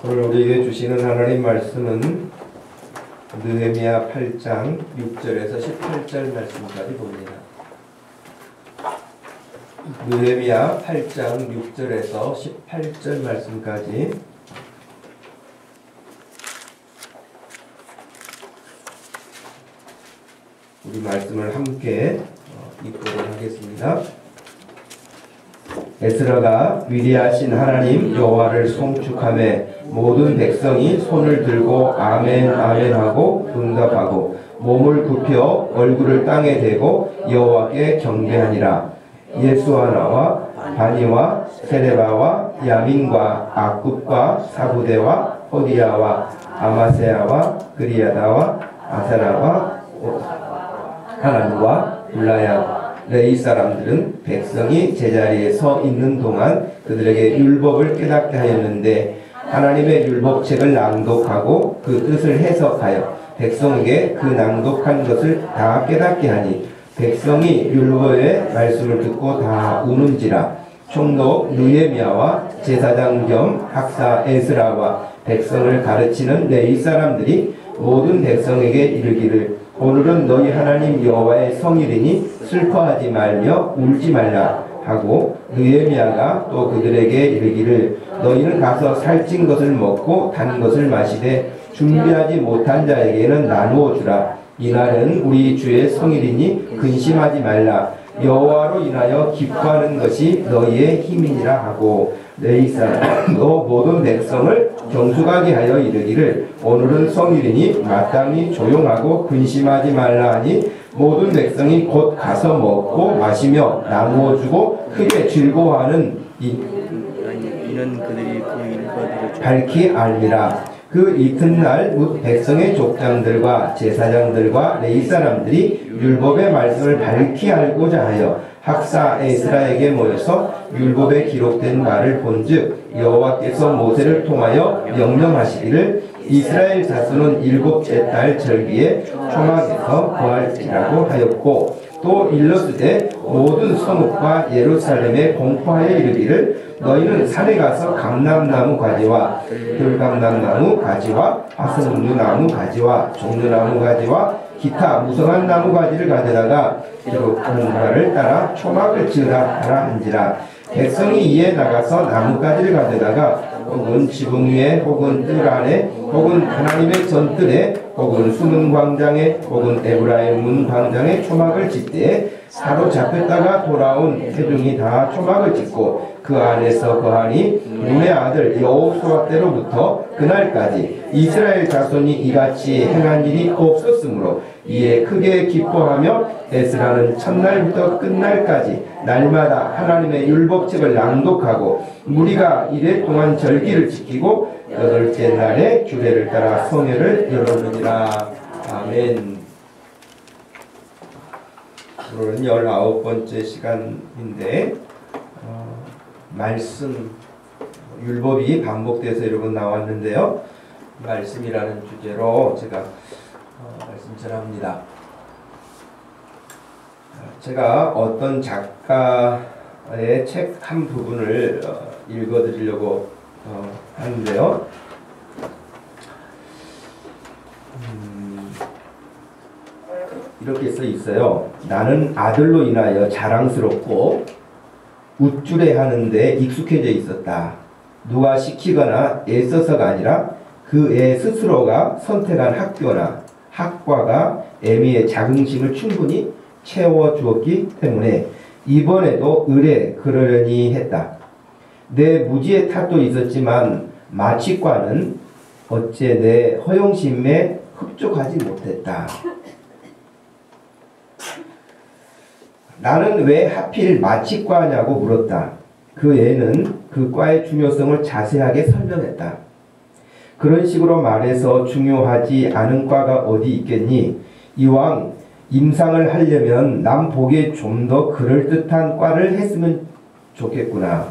오늘 우리에게 주시는 하나님 말씀은 느헤미야 8장 6절에서 18절 말씀까지 봅니다. 느헤미야 8장 6절에서 18절 말씀까지 우리 말씀을 함께 읽도록 하겠습니다. 에스라가 위대하신 하나님 여호와를 송축하며 모든 백성이 손을 들고 아멘 아멘 하고 응답하고 몸을 굽혀 얼굴을 땅에 대고 여호와께 경배하니라. 예수아나와 바니와 세레바와 야민과 악굽과 사부대와 호디야와 아마세야와 그리야다와 아사라와 하나님과 블라야 이 사람들은 백성이 제자리에 서 있는 동안 그들에게 율법을 깨닫게 하였는데 하나님의 율법책을 낭독하고 그 뜻을 해석하여 백성에게 그 낭독한 것을 다 깨닫게 하니 백성이 율법의 말씀을 듣고 다 우는지라. 총독 느헤미야와 제사장 겸 학사 에스라와 백성을 가르치는 레위 사람들이 모든 백성에게 이르기를 오늘은 너희 하나님 여호와의 성일이니 슬퍼하지 말며 울지 말라 하고 느헤미야가 또 그들에게 이르기를 너희는 가서 살찐 것을 먹고 단 것을 마시되 준비하지 못한 자에게는 나누어 주라. 이날은 우리 주의 성일이니 근심하지 말라. 여호와로 인하여 기뻐하는 것이 너희의 힘이니라 하고 레위 사람도 모든 백성을 정숙하게 하여 이르기를 오늘은 성일이니 마땅히 조용하고 근심하지 말라 하니 모든 백성이 곧 가서 먹고 마시며 나누어 주고 크게 즐거워하는 이는 그들이 그 일거리를 밝히 알리라. 그 이튿날 백성의 족장들과 제사장들과 레위 사람들이 율법의 말씀을 밝히 알고자 하여 학사 에스라에게 모여서 율법에 기록된 말을 본즉 여호와께서 모세를 통하여 명령하시기를 이스라엘 자손은 일곱째 달 절기에 초막에서 거할지라고 하였고 또 일러스되 모든 성읍과 예루살렘에 공포하여 이르기를 너희는 산에 가서 감람나무 가지와 들감람나무 가지와 화석류나무 가지와 종려나무 가지와 기타 무성한 나무 가지를 가져다가 기록한 바를 따라 초막을 지으라 하라 한지라. 백성이 이에 나가서 나뭇가지를 가져다가 혹은 지붕 위에 혹은 뜰 안에 혹은 하나님의 전뜰에 혹은 수문 광장에 혹은 에브라임 문 광장에 초막을 짓되 사로잡혔다가 돌아온 회중이 다 초막을 짓고 그 안에서 거하니 눈의 아들 여호수아 때로부터 그날까지 이스라엘 자손이 이같이 행한 일이 없었으므로 이에 크게 기뻐하며 에스라는 첫날부터 끝날까지 날마다 하나님의 율법책을 낭독하고 무리가 이래 동안 절기를 지키고 여덟째 날에 규례를 따라 성회를 열었느니라. 아멘. 오늘은 19번째 시간인데 말씀, 율법이 반복돼서 여러 번 나왔는데요. 말씀이라는 주제로 제가 말씀 전합니다. 제가 어떤 작가의 책 한 부분을 읽어드리려고 하는데요. 이렇게 써 있어요. 나는 아들로 인하여 자랑스럽고 우쭐해하는데 익숙해져 있었다. 누가 시키거나 애써서가 아니라 그 애 스스로가 선택한 학교나 학과가 애미의 자긍심을 충분히 채워주었기 때문에 이번에도 의뢰 그러려니 했다. 내 무지의 탓도 있었지만 마취과는 어째 내 허영심에 흡족하지 못했다. 나는 왜 하필 마취과냐고 물었다. 그 애는 그 과의 중요성을 자세하게 설명했다. 그런 식으로 말해서 중요하지 않은 과가 어디 있겠니? 이왕 임상을 하려면 남 보기에 좀 더 그럴듯한 과를 했으면 좋겠구나.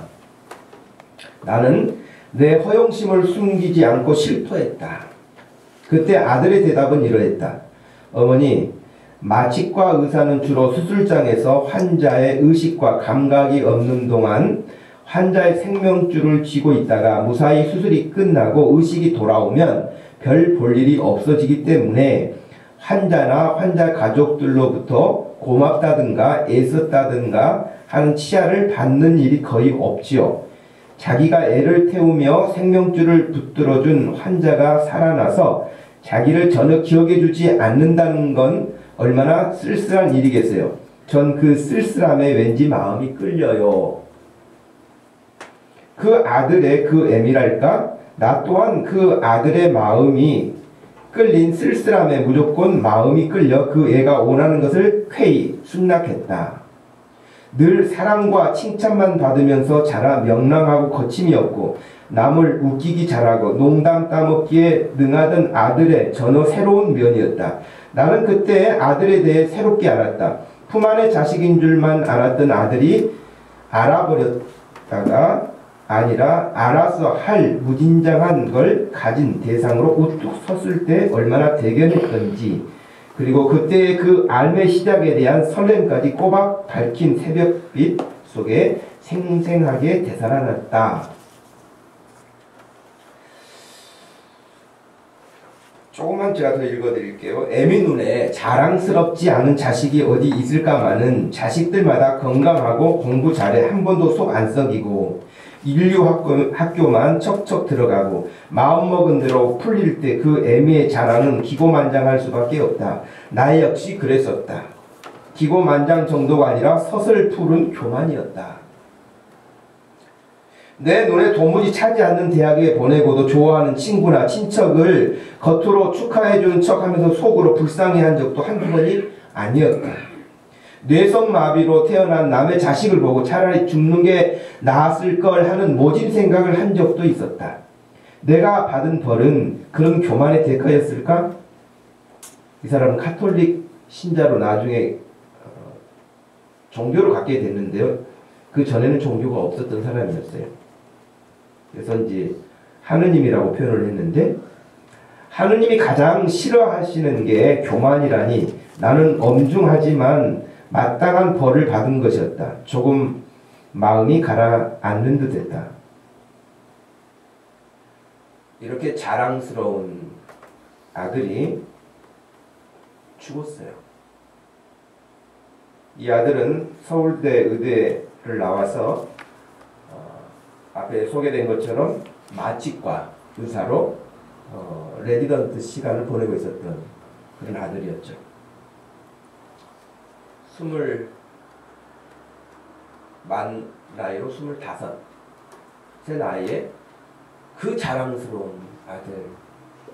나는 내 허영심을 숨기지 않고 실토했다. 그때 아들의 대답은 이러했다. 어머니, 마취과 의사는 주로 수술장에서 환자의 의식과 감각이 없는 동안 환자의 생명줄을 쥐고 있다가 무사히 수술이 끝나고 의식이 돌아오면 별 볼 일이 없어지기 때문에 환자나 환자 가족들로부터 고맙다든가 애썼다든가 하는 치하를 받는 일이 거의 없지요. 자기가 애를 태우며 생명줄을 붙들어준 환자가 살아나서 자기를 전혀 기억해주지 않는다는 건 얼마나 쓸쓸한 일이겠어요. 전 그 쓸쓸함에 왠지 마음이 끌려요. 그 아들의 그 애미랄까? 나 또한 그 아들의 마음이 끌린 쓸쓸함에 무조건 마음이 끌려 그 애가 원하는 것을 쾌히 순락했다. 늘 사랑과 칭찬만 받으면서 자라 명랑하고 거침이 없고 남을 웃기기 잘하고 농담 따먹기에 능하던 아들의 전혀 새로운 면이었다. 나는 그때 아들에 대해 새롭게 알았다. 품 안의 자식인 줄만 알았던 아들이 알아버렸다가 아니라 알아서 할 무진장한 걸 가진 대상으로 우뚝 섰을 때 얼마나 대견했던지, 그리고 그때의 그 삶의 시작에 대한 설렘까지 꼬박 밝힌 새벽빛 속에 생생하게 되살아났다. 조금만 제가 더 읽어드릴게요. 애미 눈에 자랑스럽지 않은 자식이 어디 있을까마는 자식들마다 건강하고 공부 잘해 한 번도 속 안 썩이고 인류 학교만 척척 들어가고 마음먹은 대로 풀릴 때 그 애미의 자랑은 기고만장할 수밖에 없다. 나 역시 그랬었다. 기고만장 정도가 아니라 서슬푸른 교만이었다. 내 눈에 도무지 차지 않는 대학에 보내고도 좋아하는 친구나 친척을 겉으로 축하해주는 척하면서 속으로 불쌍해한 적도 한두 번이 아니었다. 뇌성마비로 태어난 남의 자식을 보고 차라리 죽는 게 나았을 걸 하는 모진 생각을 한 적도 있었다. 내가 받은 벌은 그런 교만의 대가였을까? 이 사람은 카톨릭 신자로 나중에 종교를 갖게 됐는데요. 그 전에는 종교가 없었던 사람이었어요. 그래서 이제 하느님이라고 표현을 했는데, 하느님이 가장 싫어하시는 게 교만이라니 나는 엄중하지만 마땅한 벌을 받은 것이었다. 조금 마음이 가라앉는 듯했다. 이렇게 자랑스러운 아들이 죽었어요. 이 아들은 서울대 의대를 나와서 앞에 소개된 것처럼 마취과 의사로 레지던트 시간을 보내고 있었던 그런 아들이었죠. 20만 나이로 25세 나이에 그 자랑스러운 아들,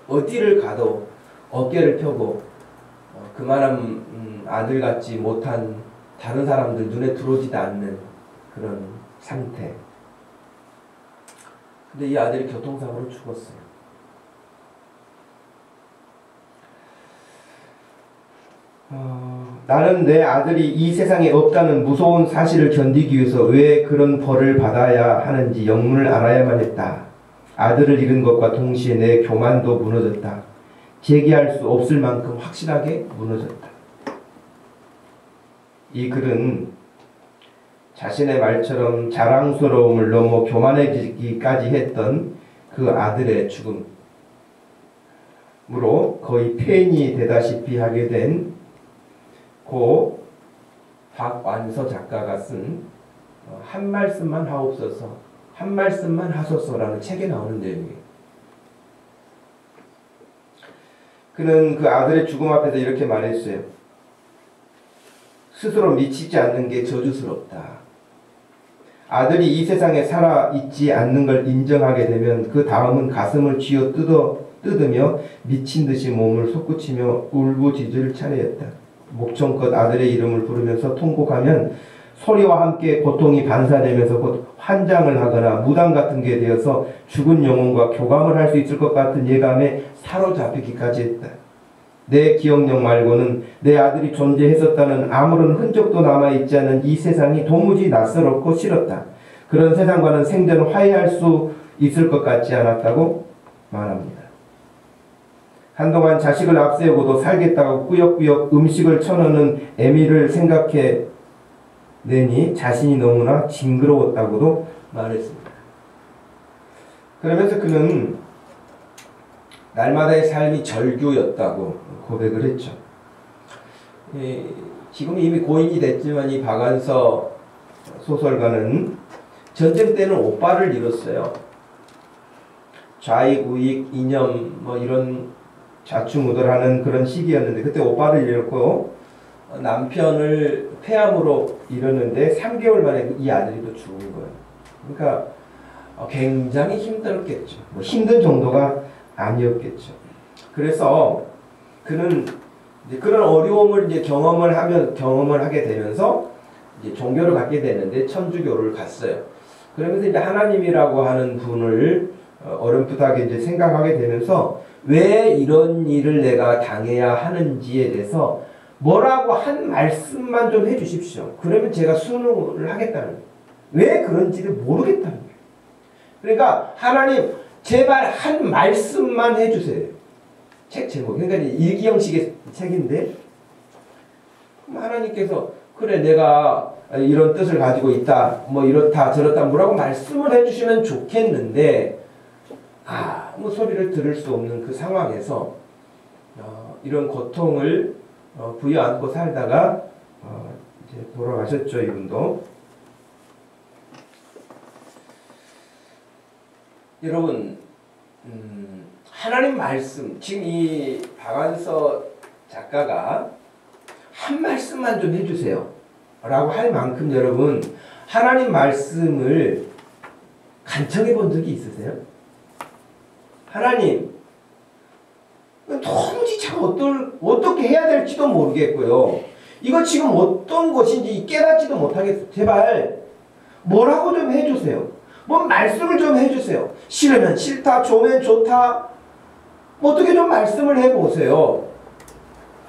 어디를 가도 어깨를 펴고 그만한 아들 같지 못한 다른 사람들 눈에 들어오지도 않는 그런 상태. 근데 이 아들이 교통사고로 죽었어요. 나는 내 아들이 이 세상에 없다는 무서운 사실을 견디기 위해서 왜 그런 벌을 받아야 하는지 영문을 알아야만 했다. 아들을 잃은 것과 동시에 내 교만도 무너졌다. 재기할 수 없을 만큼 확실하게 무너졌다. 이 글은 자신의 말처럼 자랑스러움을 넘어 교만해지기까지 했던 그 아들의 죽음으로 거의 폐인이 되다시피 하게 된 고 박완서 작가가 쓴 한 말씀만 하옵소서, 한 말씀만 하소서라는 책에 나오는 내용이에요. 그는 그 아들의 죽음 앞에서 이렇게 말했어요. 스스로 미치지 않는 게 저주스럽다. 아들이 이 세상에 살아있지 않는 걸 인정하게 되면 그 다음은 가슴을 쥐어 뜯으며 미친 듯이 몸을 솟구치며 울부짖을 차례였다. 목청껏 아들의 이름을 부르면서 통곡하면 소리와 함께 고통이 반사되면서 곧 환장을 하거나 무당 같은 게 되어서 죽은 영혼과 교감을 할 수 있을 것 같은 예감에 사로잡히기까지 했다. 내 기억력 말고는 내 아들이 존재했었다는 아무런 흔적도 남아있지 않은 이 세상이 도무지 낯설었고 싫었다. 그런 세상과는 생전 화해할 수 있을 것 같지 않았다고 말합니다. 한동안 자식을 앞세우고도 살겠다고 꾸역꾸역 음식을 쳐넣는 애미를 생각해 내니 자신이 너무나 징그러웠다고도 말했습니다. 그러면서 그는 날마다의 삶이 절규였다고 고백을 했죠. 지금 이미 고인이 됐지만 이 박완서 소설가는 전쟁 때는 오빠를 잃었어요. 좌익, 우익, 이념 뭐 이런 좌충우돌하는 그런 시기였는데 그때 오빠를 잃었고 남편을 폐암으로 잃었는데 3개월 만에 이 아들이 또 죽은 거예요. 그러니까 굉장히 힘들었겠죠. 뭐 힘든 정도가 아니었겠죠. 그래서 그는 이제 그런 어려움을 이제 경험을 하게 되면서 이제 종교를 갖게 되는데 천주교를 갔어요. 그러면서 이제 하나님이라고 하는 분을 어렴풋하게 이제 생각하게 되면서 왜 이런 일을 내가 당해야 하는지에 대해서 뭐라고 한 말씀만 좀 해주십시오. 그러면 제가 순응을 하겠다는 거예요. 왜 그런지를 모르겠다는 거예요. 그러니까 하나님 제발 한 말씀만 해주세요. 책 제목. 그러니까 일기 형식의 책인데 하나님께서 그래 내가 이런 뜻을 가지고 있다. 뭐 이렇다 저렇다 뭐라고 말씀을 해주시면 좋겠는데 아무 소리를 들을 수 없는 그 상황에서 이런 고통을 부여안고 살다가 이제 돌아가셨죠. 이분도. 여러분 하나님 말씀 지금 이 박완서 작가가 한 말씀만 좀 해주세요 라고 할 만큼 여러분 하나님 말씀을 간청해 본 적이 있으세요? 하나님 도무지 참 어떻게 해야 될지도 모르겠고요. 이거 지금 어떤 것인지 깨닫지도 못하겠어요. 제발 뭐라고 좀 해주세요. 뭐 말씀을 좀 해주세요. 싫으면 싫다, 좋으면 좋다. 어떻게 좀 말씀을 해보세요.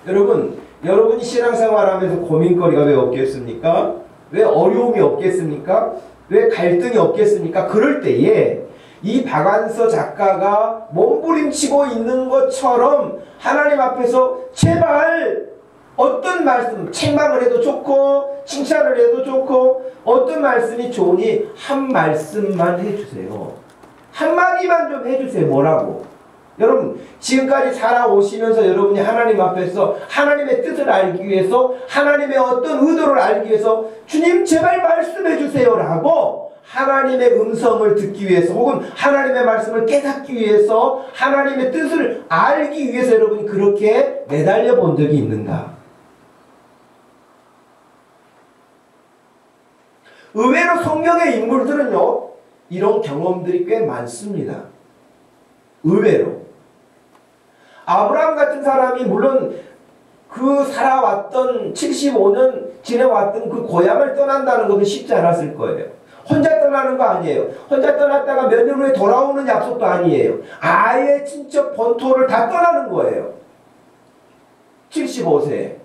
여러분이 신앙생활하면서 고민거리가 왜 없겠습니까? 왜 어려움이 없겠습니까? 왜 갈등이 없겠습니까? 그럴 때에 이 박완서 작가가 몸부림치고 있는 것처럼 하나님 앞에서 제발 어떤 말씀, 책망을 해도 좋고 칭찬을 해도 좋고 어떤 말씀이 좋으니 한 말씀만 해주세요. 한마디만 좀 해주세요. 뭐라고? 여러분 지금까지 살아오시면서 여러분이 하나님 앞에서 하나님의 뜻을 알기 위해서 하나님의 어떤 의도를 알기 위해서 주님 제발 말씀해 주세요 라고 하나님의 음성을 듣기 위해서 혹은 하나님의 말씀을 깨닫기 위해서 하나님의 뜻을 알기 위해서 여러분이 그렇게 매달려 본 적이 있는가? 의외로 성경의 인물들은요 이런 경험들이 꽤 많습니다. 의외로 아브라함 같은 사람이 물론 그 살아왔던 75년 지내왔던 그 고향을 떠난다는 것은 쉽지 않았을 거예요. 혼자 떠나는 거 아니에요. 혼자 떠났다가 몇 년 후에 돌아오는 약속도 아니에요. 아예 친척 본토를 다 떠나는 거예요. 75세에.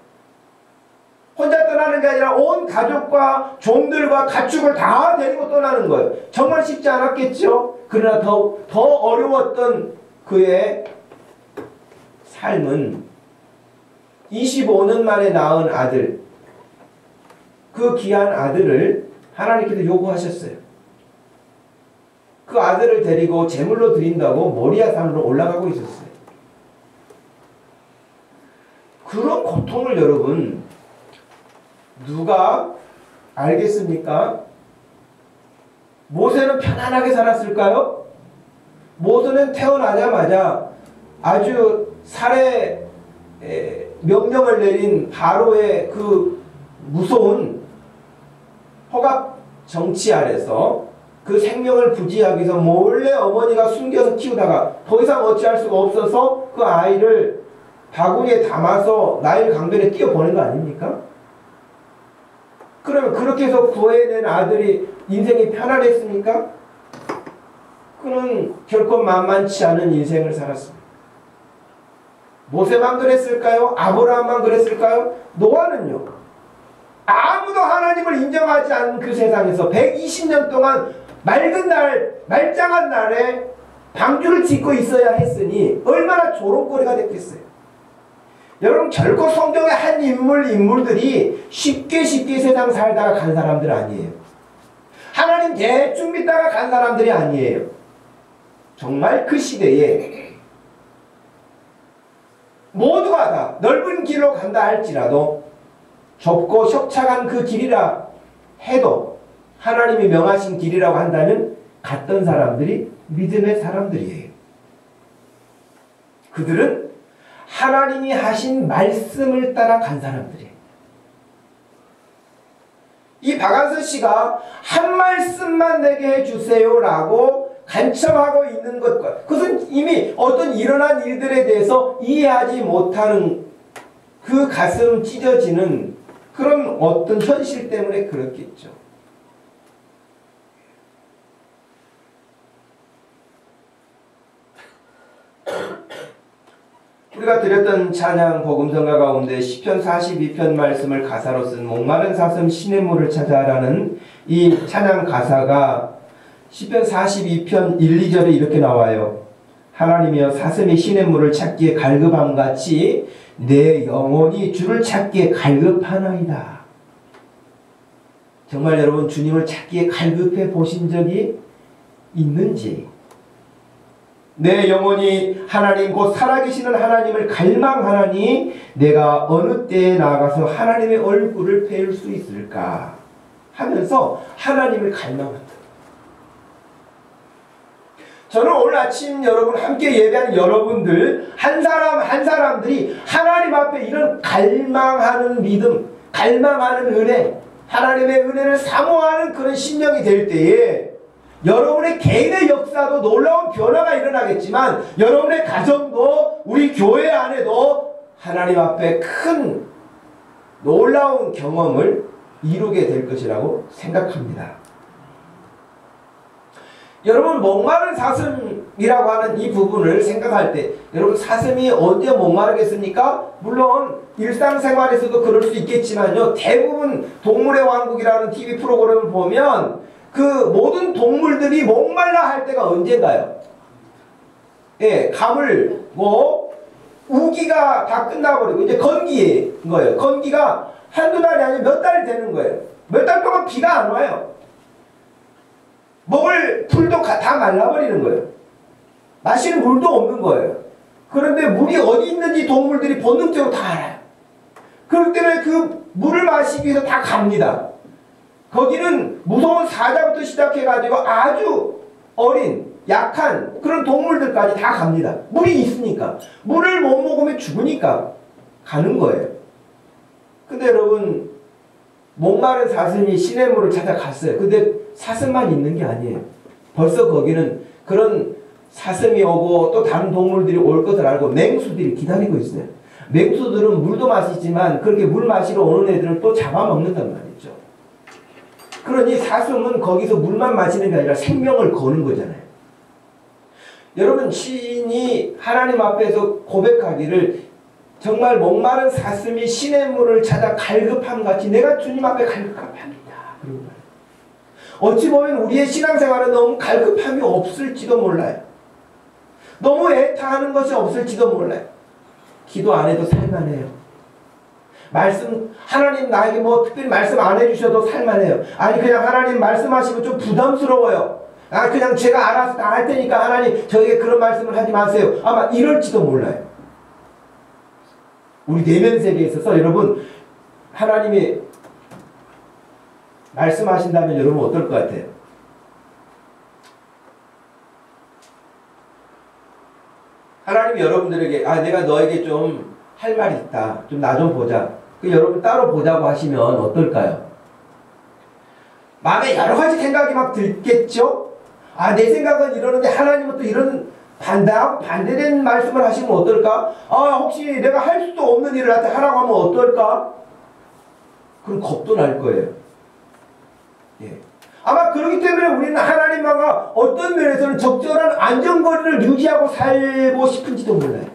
혼자 떠나는 게 아니라 온 가족과 종들과 가축을 다 데리고 떠나는 거예요. 정말 쉽지 않았겠죠? 그러나 더 어려웠던 그의 삶은 25년 만에 낳은 아들, 그 귀한 아들을 하나님께서 요구하셨어요. 그 아들을 데리고 제물로 드린다고 모리아 산으로 올라가고 있었어요. 그런 고통을 여러분 누가 알겠습니까? 모세는 편안하게 살았을까요? 모세는 태어나자마자 아주 살해 명령을 내린 바로의 그 무서운 허각 정치 아래서 그 생명을 부지하기 위해서 몰래 어머니가 숨겨서 키우다가 더 이상 어찌할 수가 없어서 그 아이를 바구니에 담아서 나일 강변에 뛰어보낸 거 아닙니까? 그러면 그렇게 해서 구해낸 아들이 인생이 편안했습니까? 그는 결코 만만치 않은 인생을 살았습니다. 모세만 그랬을까요? 아브라함만 그랬을까요? 노아는요. 아무도 하나님을 인정하지 않은 그 세상에서 120년 동안 맑은 날, 말짱한 날에 방주를 짓고 있어야 했으니 얼마나 조롱거리가 됐겠어요. 여러분 결코 성경의 한 인물들이 쉽게 세상 살다가 간 사람들 아니에요. 하나님 대충 믿다가 간 사람들이 아니에요. 정말 그 시대에 모두가 다 넓은 길로 간다 할지라도 좁고 협착한 그 길이라 해도 하나님이 명하신 길이라고 한다면 갔던 사람들이 믿음의 사람들이에요. 그들은 하나님이 하신 말씀을 따라 간 사람들이에요. 이 박완서 씨가 한 말씀만 내게 해주세요라고 간청하고 있는 것과 그것은 이미 어떤 일어난 일들에 대해서 이해하지 못하는 그 가슴 찢어지는 그런 어떤 현실 때문에 그렇겠죠. 우리가 드렸던 찬양 복음성가 가운데 시편 42편 말씀을 가사로 쓴 목마른 사슴 시냇물을 찾아라는 이 찬양 가사가 시편 42편 1, 2절에 이렇게 나와요. 하나님이여 사슴이 시냇물을 찾기에 갈급함같이 내 영혼이 주를 찾기에 갈급하나이다. 정말 여러분 주님을 찾기에 갈급해 보신 적이 있는지, 내 영혼이 하나님 곧 살아계시는 하나님을 갈망하나니 내가 어느 때에 나아가서 하나님의 얼굴을 뵐 수 있을까 하면서 하나님을 갈망한다. 저는 오늘 아침 여러분 함께 예배하는 여러분들 한 사람 한 사람들이 하나님 앞에 이런 갈망하는 믿음, 갈망하는 은혜, 하나님의 은혜를 사모하는 그런 심령이 될 때에 여러분의 개인의 역사도 놀라운 변화가 일어나겠지만 여러분의 가정도 우리 교회 안에도 하나님 앞에 큰 놀라운 경험을 이루게 될 것이라고 생각합니다. 여러분 목마른 사슴이라고 하는 이 부분을 생각할 때 여러분 사슴이 언제 목마르겠습니까? 물론 일상생활에서도 그럴 수 있겠지만요. 대부분 동물의 왕국이라는 TV 프로그램을 보면 그 모든 동물들이 목말라 할 때가 언젠가요? 예, 가물고 우기가 다 끝나버리고 이제 건기인 거예요. 건기가 한두 달이 아니라 몇 달이 되는 거예요. 몇 달 동안 비가 안 와요. 먹을 풀도 다 말라버리는 거예요. 마실 물도 없는 거예요. 그런데 물이 어디 있는지 동물들이 본능적으로 다 알아요. 그렇기 때문에 그 물을 마시기 위해서 다 갑니다. 거기는 무서운 사자부터 시작해가지고 아주 어린 약한 그런 동물들까지 다 갑니다. 물이 있으니까. 물을 못 먹으면 죽으니까 가는 거예요. 근데 여러분 목마른 사슴이 시냇물을 찾아갔어요. 근데 사슴만 있는 게 아니에요. 벌써 거기는 그런 사슴이 오고 또 다른 동물들이 올 것을 알고 맹수들이 기다리고 있어요. 맹수들은 물도 마시지만 그렇게 물 마시러 오는 애들은 또 잡아먹는단 말이죠. 그러니 사슴은 거기서 물만 마시는 게 아니라 생명을 거는 거잖아요. 여러분 시인이 하나님 앞에서 고백하기를 정말 목마른 사슴이 시냇물을 찾아 갈급함같이 내가 주님 앞에 갈급합니다. 어찌 보면 우리의 신앙생활은 너무 갈급함이 없을지도 몰라요. 너무 애타하는 것이 없을지도 몰라요. 기도 안 해도 살만해요. 말씀 하나님 나에게 뭐 특별히 말씀 안 해주셔도 살만해요. 아니 그냥 하나님 말씀하시면 좀 부담스러워요. 아 그냥 제가 알아서 다 할 테니까 하나님 저에게 그런 말씀을 하지 마세요. 아마 이럴지도 몰라요. 우리 내면 세계에 있어서 여러분 하나님이 말씀하신다면 여러분 어떨 것 같아요? 하나님이 여러분들에게 아 내가 너에게 좀 할 말이 있다. 좀 나 좀 보자. 그 여러분 따로 보자고 하시면 어떨까요? 마음에 여러 가지 생각이 막 들겠죠? 아 내 생각은 이러는데 하나님은 또 이런 반대된 말씀을 하시면 어떨까? 아 혹시 내가 할 수도 없는 일을 나한테 하라고 하면 어떨까? 그럼 겁도 날 거예요. 예. 아마 그렇기 때문에 우리는 하나님과 어떤 면에서는 적절한 안전거리를 유지하고 살고 싶은지도 몰라요.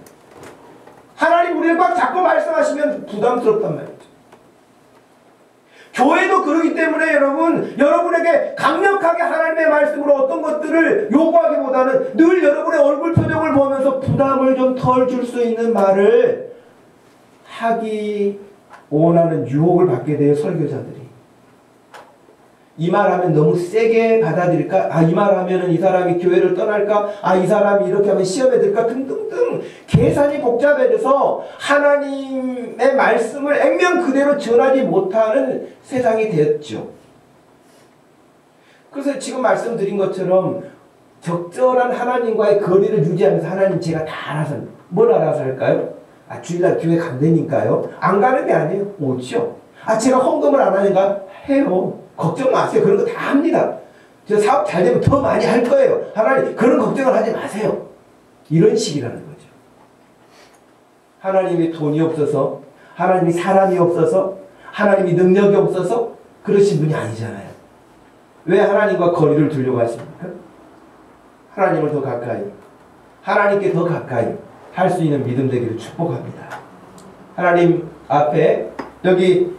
하나님 우리를 막 자꾸 말씀하시면 부담스럽단 말이죠. 교회도 그러기 때문에 여러분 여러분에게 강력하게 하나님의 말씀으로 어떤 것들을 요구하기보다는 늘 여러분의 얼굴 표정을 보면서 부담을 좀 덜 줄 수 있는 말을 하기 원하는 유혹을 받게 돼요. 설교자들이. 이 말하면 너무 세게 받아들일까? 아, 이 말하면 이 사람이 교회를 떠날까? 아, 이 사람이 이렇게 하면 시험에 들까? 등등등 계산이 복잡해져서 하나님의 말씀을 액면 그대로 전하지 못하는 세상이 되었죠. 그래서 지금 말씀드린 것처럼 적절한 하나님과의 거리를 유지하면서 하나님 제가 다 알아서 뭘 알아서 할까요? 아, 주일날 교회 간다니까요? 안 가는 게 아니에요. 오죠. 아, 제가 헌금을 안 하는가? 해요. 걱정 마세요. 그런 거 다 합니다. 저 사업 잘 되면 더 많이 할 거예요. 하나님 그런 걱정을 하지 마세요. 이런 식이라는 거죠. 하나님이 돈이 없어서 하나님이 사람이 없어서 하나님이 능력이 없어서 그러신 분이 아니잖아요. 왜 하나님과 거리를 두려고 하십니까? 하나님을 더 가까이 하나님께 더 가까이 할 수 있는 믿음 되기를 축복합니다. 하나님 앞에 여기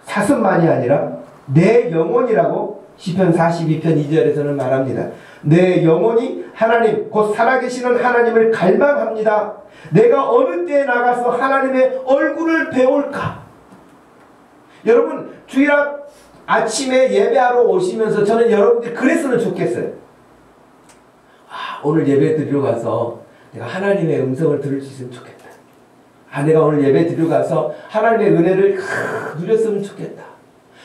사슴만이 아니라 내 영혼이라고 시편 42편 2절에서는 말합니다. 내 영혼이 하나님 곧 살아계시는 하나님을 갈망합니다. 내가 어느 때에 나가서 하나님의 얼굴을 배울까? 여러분 주일 아침에 예배하러 오시면서 저는 여러분들이 그랬으면 좋겠어요. 오늘 예배 드리러 가서 내가 하나님의 음성을 들을 수 있으면 좋겠다. 내가 오늘 예배 드리러 가서 하나님의 은혜를 누렸으면 좋겠다.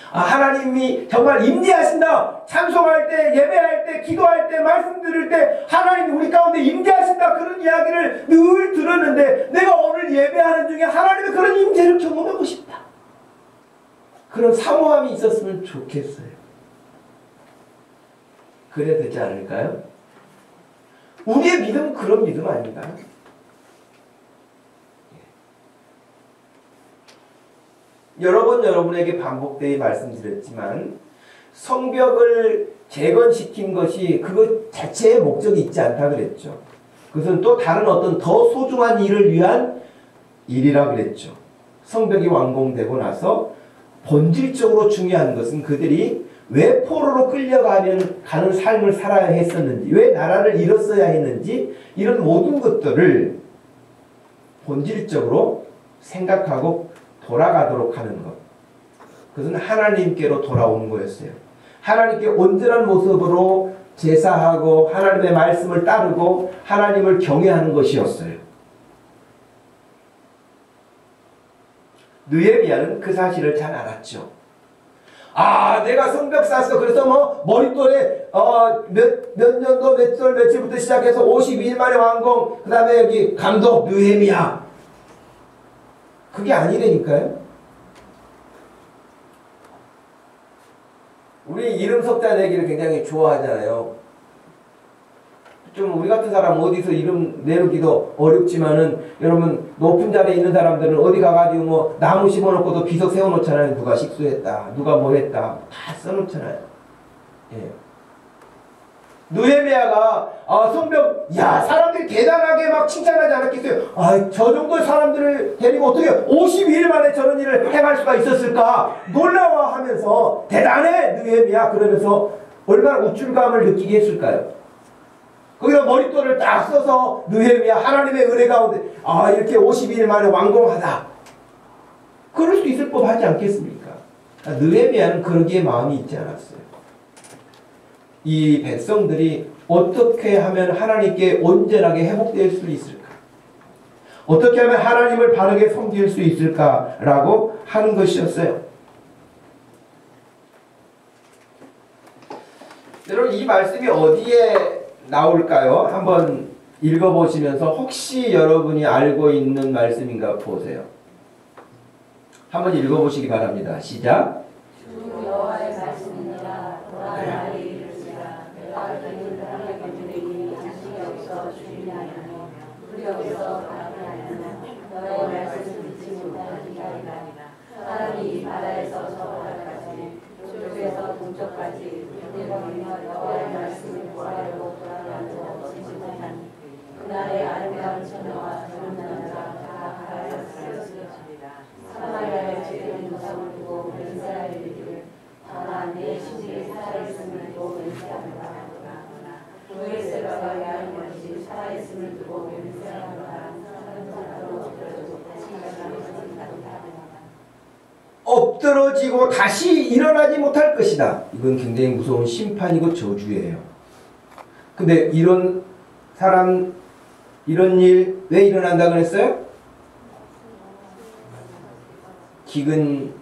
하나님이 정말 임재하신다. 찬송할 때, 예배할 때, 기도할 때, 말씀 들을 때 하나님이 우리 가운데 임재하신다. 그런 이야기를 늘 들었는데 내가 오늘 예배하는 중에 하나님의 그런 임재를 경험하고 싶다. 그런 사모함이 있었으면 좋겠어요. 그래야 되지 않을까요? 우리의 믿음은 그런 믿음 아닌가? 여러 번 여러분에게 반복되이 말씀드렸지만 성벽을 재건시킨 것이 그것 자체의 목적이 있지 않다 그랬죠. 그것은 또 다른 어떤 더 소중한 일을 위한 일이라 그랬죠. 성벽이 완공되고 나서 본질적으로 중요한 것은 그들이 왜 포로로 끌려가는 삶을 살아야 했었는지, 왜 나라를 잃었어야 했는지, 이런 모든 것들을 본질적으로 생각하고 돌아가도록 하는 것. 그것은 하나님께로 돌아오는 거였어요. 하나님께 온전한 모습으로 제사하고 하나님의 말씀을 따르고 하나님을 경외하는 것이었어요. 느헤미야는 그 사실을 잘 알았죠. 내가 성벽 쌌어. 그래서 머릿돌에 몇 년도 몇 절 며칠부터 시작해서 52일 만에 완공. 그 다음에 여기 감독 느헤미야. 그게 아니라니까요. 우리 이름 석자 내기를 굉장히 좋아하잖아요. 좀 우리 같은 사람 어디서 이름 내놓기도 어렵지만은 여러분 높은 자리에 있는 사람들은 어디 가가지고 나무 심어놓고도 비석 세워놓잖아요. 누가 식수했다, 누가 뭐 했다 다 써놓잖아요. 예. 느헤미야가 성벽 사람들이 대단하게 막 칭찬하지 않았겠어요? 저 정도의 사람들을 데리고 어떻게 52일 만에 저런 일을 행할 수가 있었을까? 놀라워하면서 대단해 느헤미야 그러면서 얼마나 우쭐감을 느끼게 했을까요? 거기다 머릿돌을 딱 써서 느헤미야 하나님의 은혜 가운데 이렇게 52일 만에 완공하다. 그럴 수 있을 법하지 않겠습니까? 느헤미야는 그러기에 마음이 있지 않았어요. 이 백성들이 어떻게 하면 하나님께 온전하게 회복될 수 있을까? 어떻게 하면 하나님을 바르게 섬길 수 있을까라고 하는 것이었어요. 여러분 이 말씀이 어디에 나올까요? 한번 읽어보시면서 혹시 여러분이 알고 있는 말씀인가 보세요. 한번 읽어보시기 바랍니다. 시작. 주 여호와의 말씀이니라. 너가 나를 이르시라. 내가 기는 사람의 그들에게 양식이 없어 주님이 아니며 무력에서 바라보냐면 너의 말씀을 듣지 못하는 기다리라니라. 사람이 바다에서 저 바다까지 저쪽에서 동쪽까지 내가 여호와의 말씀을 구하려고 돌아가는 자 없지 못하니 그날의 아름다운 처녀와 젊은 남자가 다 바다에 쓰러지리라. 사마리아의 죄된 무상을 두고 맹세하여 이르기를 다만 내 신들이 살아있음을 두고 맹세하노라. 두에세라가 야인같이 살아있음을 두고 맹세하노라. 엎드러지고 다시 일어나지 못할 것이다. 이건 굉장히 무서운 심판이고 저주예요. 근데 이런 사람, 이런 일 왜 일어난다 그랬어요? 기근으로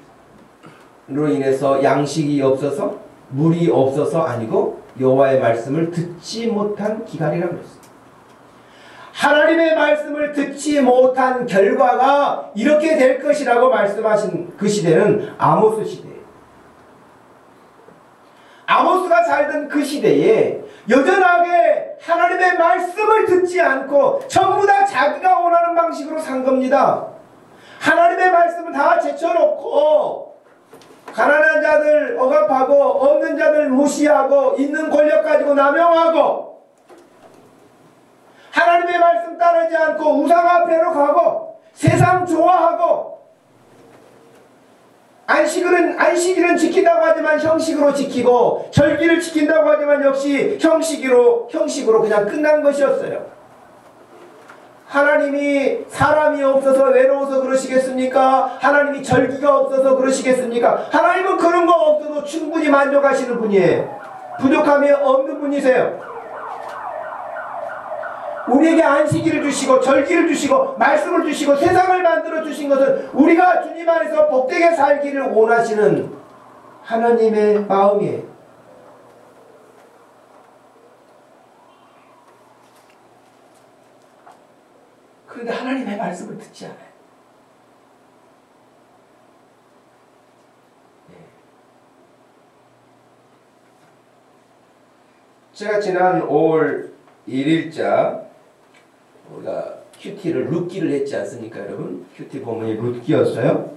인해서 양식이 없어서, 물이 없어서 아니고 여호와의 말씀을 듣지 못한 기갈이라고 그랬어요. 하나님의 말씀을 듣지 못한 결과가 이렇게 될 것이라고 말씀하신 그 시대는 아모스 시대예요. 아모스가 살던 그 시대에 여전하게 하나님의 말씀을 듣지 않고 전부 다 자기가 원하는 방식으로 산 겁니다. 하나님의 말씀을 다 제쳐놓고 가난한 자들 억압하고 없는 자들 무시하고 있는 권력 가지고 남용하고 하나님의 말씀 따르지 않고 우상 앞에로 가고 세상 좋아하고 안식일은 지킨다고 하지만 형식으로 지키고, 절기를 지킨다고 하지만 역시 형식으로 그냥 끝난 것이었어요. 하나님이 사람이 없어서 외로워서 그러시겠습니까? 하나님이 절기가 없어서 그러시겠습니까? 하나님은 그런 거 없어도 충분히 만족하시는 분이에요. 부족함이 없는 분이세요. 우리에게 안식일을 주시고 절기를 주시고 말씀을 주시고 세상을 만들어 주신 것은 우리가 주님 안에서 복되게 살기를 원하시는 하나님의 마음이에요. 그런데 하나님의 말씀을 듣지 않아요. 제가 지난 5월 1일자 우리가 큐티를 룻기를 했지 않습니까, 여러분? 큐티 본문이 룻기였어요.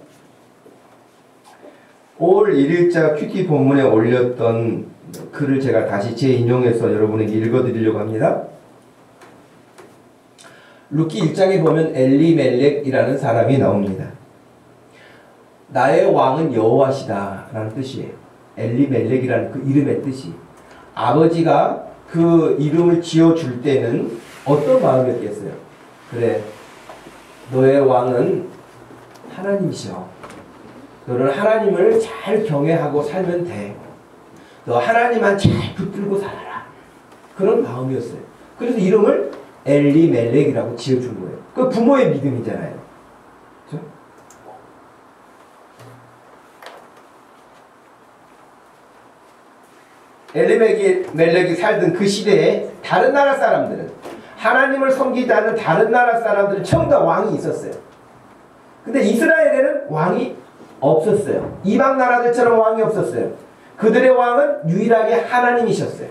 5월 1일자 큐티 본문에 올렸던 글을 제가 다시 재인용해서 여러분에게 읽어드리려고 합니다. 룻기 1장에 보면 엘리멜렉이라는 사람이 나옵니다. 나의 왕은 여호와시다 라는 뜻이에요. 엘리멜렉이라는 그 이름의 뜻이. 아버지가 그 이름을 지어줄 때는 어떤 마음이었겠어요? 그래, 너의 왕은 하나님이셔. 너는 하나님을 잘 경외하고 살면 돼. 너 하나님만 잘 붙들고 살아라. 그런 마음이었어요. 그래서 이름을 엘리멜렉이라고 지어준 거예요. 그 부모의 믿음이잖아요. 그렇죠? 엘리멜렉이 살던 그 시대에 다른 나라 사람들은, 하나님을 섬기지 않는 다른 나라 사람들은 전부 다 왕이 있었어요. 근데 이스라엘에는 왕이 없었어요. 이방 나라들처럼 왕이 없었어요. 그들의 왕은 유일하게 하나님이셨어요.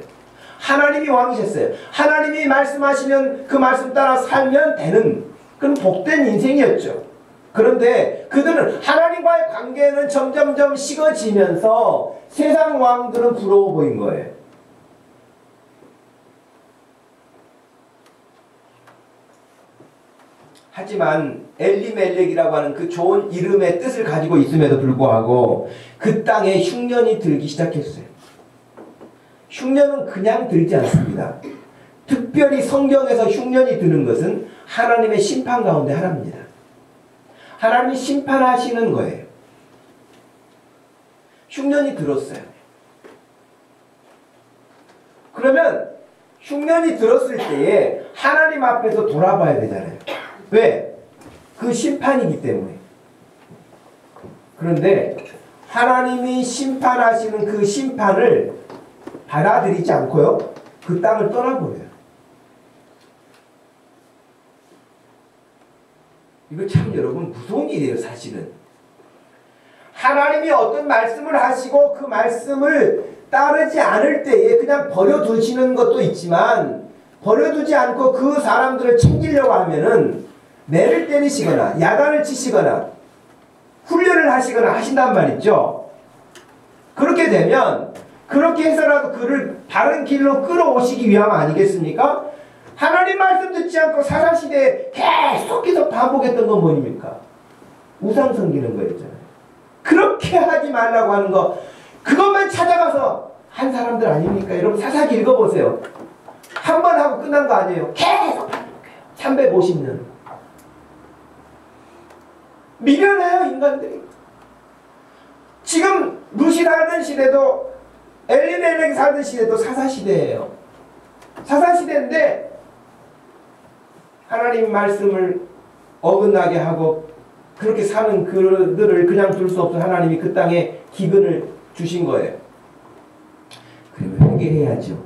하나님이 왕이셨어요. 하나님이 말씀하시면 그 말씀 따라 살면 되는 그런 복된 인생이었죠. 그런데 그들은 하나님과의 관계는 점점점 식어지면서 세상 왕들은 부러워 보인 거예요. 하지만 엘리멜렉이라고 하는 그 좋은 이름의 뜻을 가지고 있음에도 불구하고 그 땅에 흉년이 들기 시작했어요. 흉년은 그냥 들지 않습니다. 특별히 성경에서 흉년이 드는 것은 하나님의 심판 가운데 하나입니다. 하나님이 심판하시는 거예요. 흉년이 들었어요. 그러면 흉년이 들었을 때에 하나님 앞에서 돌아봐야 되잖아요. 왜? 그 심판이기 때문에. 그런데 하나님이 심판하시는 그 심판을 받아들이지 않고요, 그 땅을 떠나버려요. 이거 참 여러분 무서운 일이에요, 사실은. 하나님이 어떤 말씀을 하시고 그 말씀을 따르지 않을 때에 그냥 버려두시는 것도 있지만, 버려두지 않고 그 사람들을 챙기려고 하면은 매를 때리시거나 야단을 치시거나 훈련을 하시거나 하신단 말이죠. 그렇게 되면 그렇게 해서라도 그를 바른 길로 끌어오시기 위함 아니겠습니까? 하나님 말씀 듣지 않고 사사시대에 계속해서 반복했던 건 뭐입니까? 우상 섬기는 거였잖아요. 그렇게 하지 말라고 하는 거, 그것만 찾아가서 한 사람들 아닙니까? 여러분 사사기 읽어보세요. 한 번 하고 끝난 거 아니에요. 계속 반복해요. 350년. 미련해요, 인간들이. 지금 룻이 살던 시대도 엘리멜렉이 살던 시대도 사사시대예요. 사사시대인데 하나님 말씀을 어긋나게 하고 그렇게 사는 그들을 그냥 둘 수 없어 하나님이 그 땅에 기근을 주신 거예요. 그러면 회개해야죠.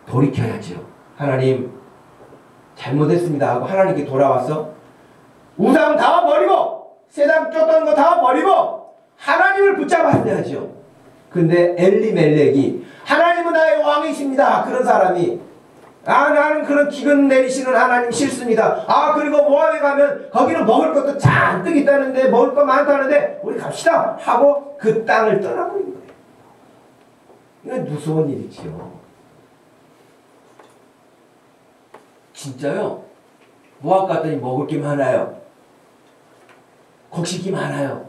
돌이켜야죠. 하나님 잘못했습니다 하고 하나님께 돌아와서 우상 다 버리고 세상 쫓던 거 다 버리고 하나님을 붙잡아야죠. 근데 엘리멜렉이 하나님은 나의 왕이십니다. 그런 사람이 나는 그런 기근 내리시는 하나님 싫습니다. 그리고 모압에 가면 거기는 먹을 것도 잔뜩 있다는데 먹을 거 많다는데 우리 갑시다 하고 그 땅을 떠나버린 거예요. 이건 무서운 일이지요. 진짜요? 모압 갔더니 먹을 게 많아요. 곡식이 많아요.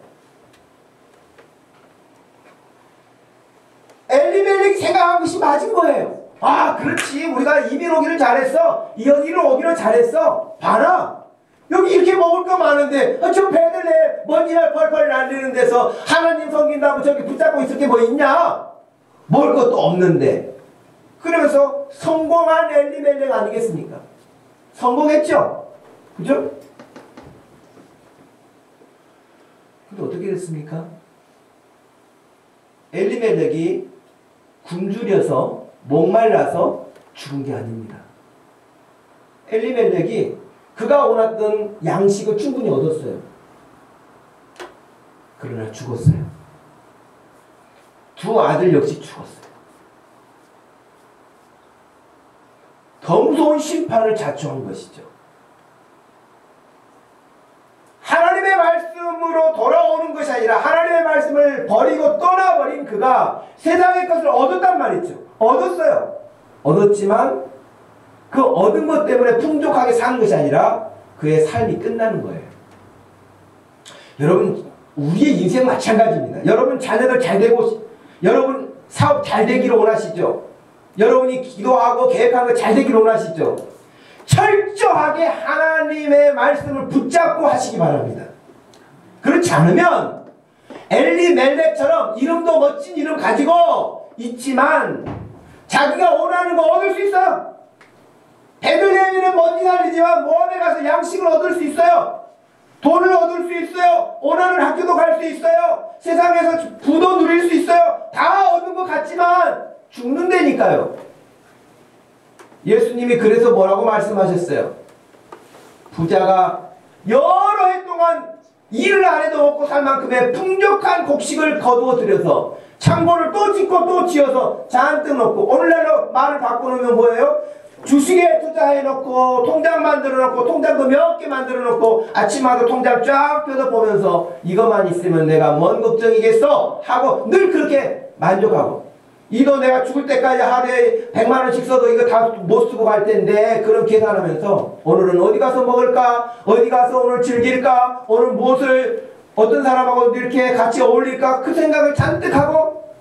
생각한 것이 맞은 거예요. 아, 그렇지. 우리가 이민 오기를 잘했어. 여기로 오기를 잘했어. 봐라. 여기 이렇게 먹을 거 많은데 저 배들에 먼지가 펄펄 날리는 데서 하나님 섬긴다고 저기 붙잡고 있을 게 뭐 있냐? 먹을 것도 없는데. 그러면서 성공한 엘리멜렉 아니겠습니까? 성공했죠? 그죠? 근데 어떻게 됐습니까? 엘리멜렉이 굶주려서 목말라서 죽은 게 아닙니다. 엘리멜렉이 그가 원했던 양식을 충분히 얻었어요. 그러나 죽었어요. 두 아들 역시 죽었어요. 더 무서운 심판을 자초한 것이죠. 하나님의 말씀으로 돌아오는 것이 아니라 하나님의 말씀을 버리고 떠나버린 그가 세상의 것을 얻었단 말이죠. 얻었어요. 얻었지만 그 얻은 것 때문에 풍족하게 사는 것이 아니라 그의 삶이 끝나는 거예요. 여러분, 우리의 인생 마찬가지입니다. 여러분 자녀들 잘 되고, 여러분 사업 잘 되기를 원하시죠? 여러분이 기도하고 계획하는 거 잘 되기를 원하시죠? 철저하게 하나님의 말씀을 붙잡고 하시기 바랍니다. 그렇지 않으면 엘리멜렉처럼 이름도 멋진 이름 가지고 있지만 자기가 원하는 거 얻을 수 있어요. 베들레헴에는 먼지 날리지만 모함에 가서 양식을 얻을 수 있어요. 돈을 얻을 수 있어요. 원하는 학교도 갈 수 있어요. 세상에서 부도 누릴 수 있어요. 다 얻은 것 같지만 죽는다니까요. 예수님이 그래서 뭐라고 말씀하셨어요? 부자가 여러 해 동안 일을 안 해도 먹고 살 만큼의 풍족한 곡식을 거두어 들여서 창고를 또 짓고 또 지어서 잔뜩 넣고, 오늘날로 말을 바꿔놓으면 뭐예요? 주식에 투자해 놓고 통장 만들어 놓고 통장도 몇 개 만들어 놓고 아침마다 통장 쫙 펴서보면서 이것만 있으면 내가 뭔 걱정이겠어 하고 늘 그렇게 만족하고, 이 돈 내가 죽을 때까지 하루에 100만 원씩 써도 이거 다 못 쓰고 갈 텐데 그런 계산하면서 오늘은 어디 가서 먹을까? 어디 가서 오늘 즐길까? 오늘 무엇을 어떤 사람하고 이렇게 같이 어울릴까? 그 생각을 잔뜩 하고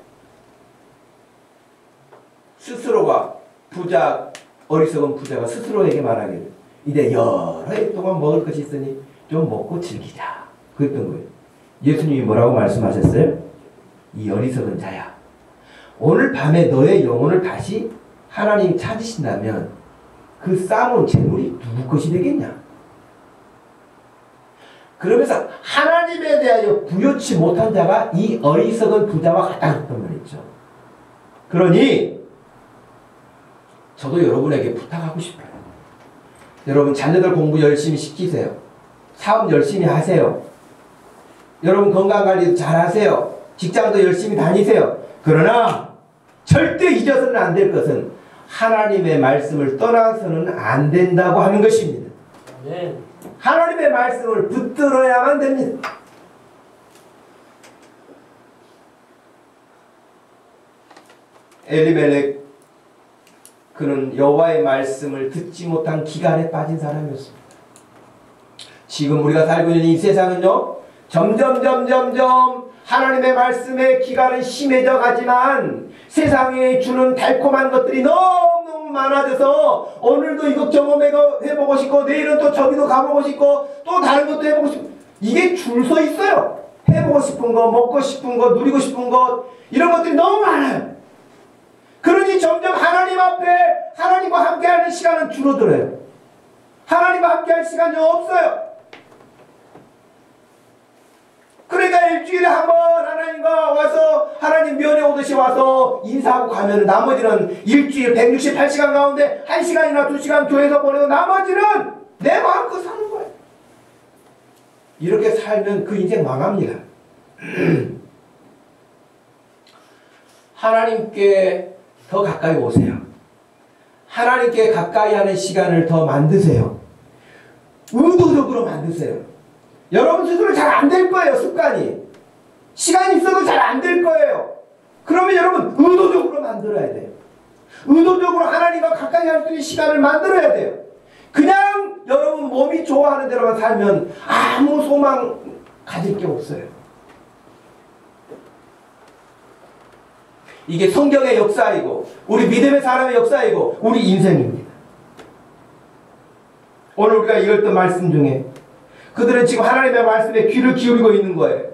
스스로가 어리석은 부자가 스스로에게 말하기를 이제 여러 해 동안 먹을 것이 있으니 좀 먹고 즐기자. 그랬던 거예요. 예수님이 뭐라고 말씀하셨어요? 이 어리석은 자야, 오늘 밤에 너의 영혼을 다시 하나님 찾으신다면 그 쌓아놓은 재물이 누구 것이 되겠냐? 그러면서 하나님에 대하여 부여치 못한 자가 이 어리석은 부자와 같다는 말이죠. 그러니 저도 여러분에게 부탁하고 싶어요. 여러분 자녀들 공부 열심히 시키세요. 사업 열심히 하세요. 여러분 건강관리도 잘 하세요. 직장도 열심히 다니세요. 그러나 절대 잊어서는 안 될 것은 하나님의 말씀을 떠나서는 안 된다고 하는 것입니다. 네. 하나님의 말씀을 붙들어야만 됩니다. 엘리멜렉, 그는 여호와의 말씀을 듣지 못한 기간에 빠진 사람이었습니다. 지금 우리가 살고 있는 이 세상은요, 점점 하나님의 말씀의 기간은 심해져 가지만 세상에 주는 달콤한 것들이 너무 많아져서 오늘도 이것 경험해보고 싶고 내일은 또 저기도 가보고 싶고 또 다른 것도 해보고 싶고, 이게 줄 서 있어요. 해보고 싶은 거, 먹고 싶은 거, 누리고 싶은 것, 이런 것들이 너무 많아요. 그러니 점점 하나님 앞에 하나님과 함께하는 시간은 줄어들어요. 하나님과 함께할 시간이 없어요. 그러니까 일주일에 한 번 하나님과 와서 하나님 면회 오듯이 와서 인사하고 가면 나머지는 일주일 168시간 가운데 1시간이나 2시간 교회에서 보내고 나머지는 내 마음껏 사는 거예요. 이렇게 살면 그 인생 망합니다. 하나님께 더 가까이 오세요. 하나님께 가까이 하는 시간을 더 만드세요. 의도적으로 만드세요. 여러분 스스로 잘 안 될 거예요. 습관이. 시간이 있어도 잘 안 될 거예요. 그러면 여러분 의도적으로 만들어야 돼요. 의도적으로 하나님과 가까이 할 수 있는 시간을 만들어야 돼요. 그냥 여러분 몸이 좋아하는 대로만 살면 아무 소망 가질 게 없어요. 이게 성경의 역사이고 우리 믿음의 사람의 역사이고 우리 인생입니다. 오늘 우리가 읽었던 말씀 중에 그들은 지금 하나님의 말씀에 귀를 기울이고 있는 거예요.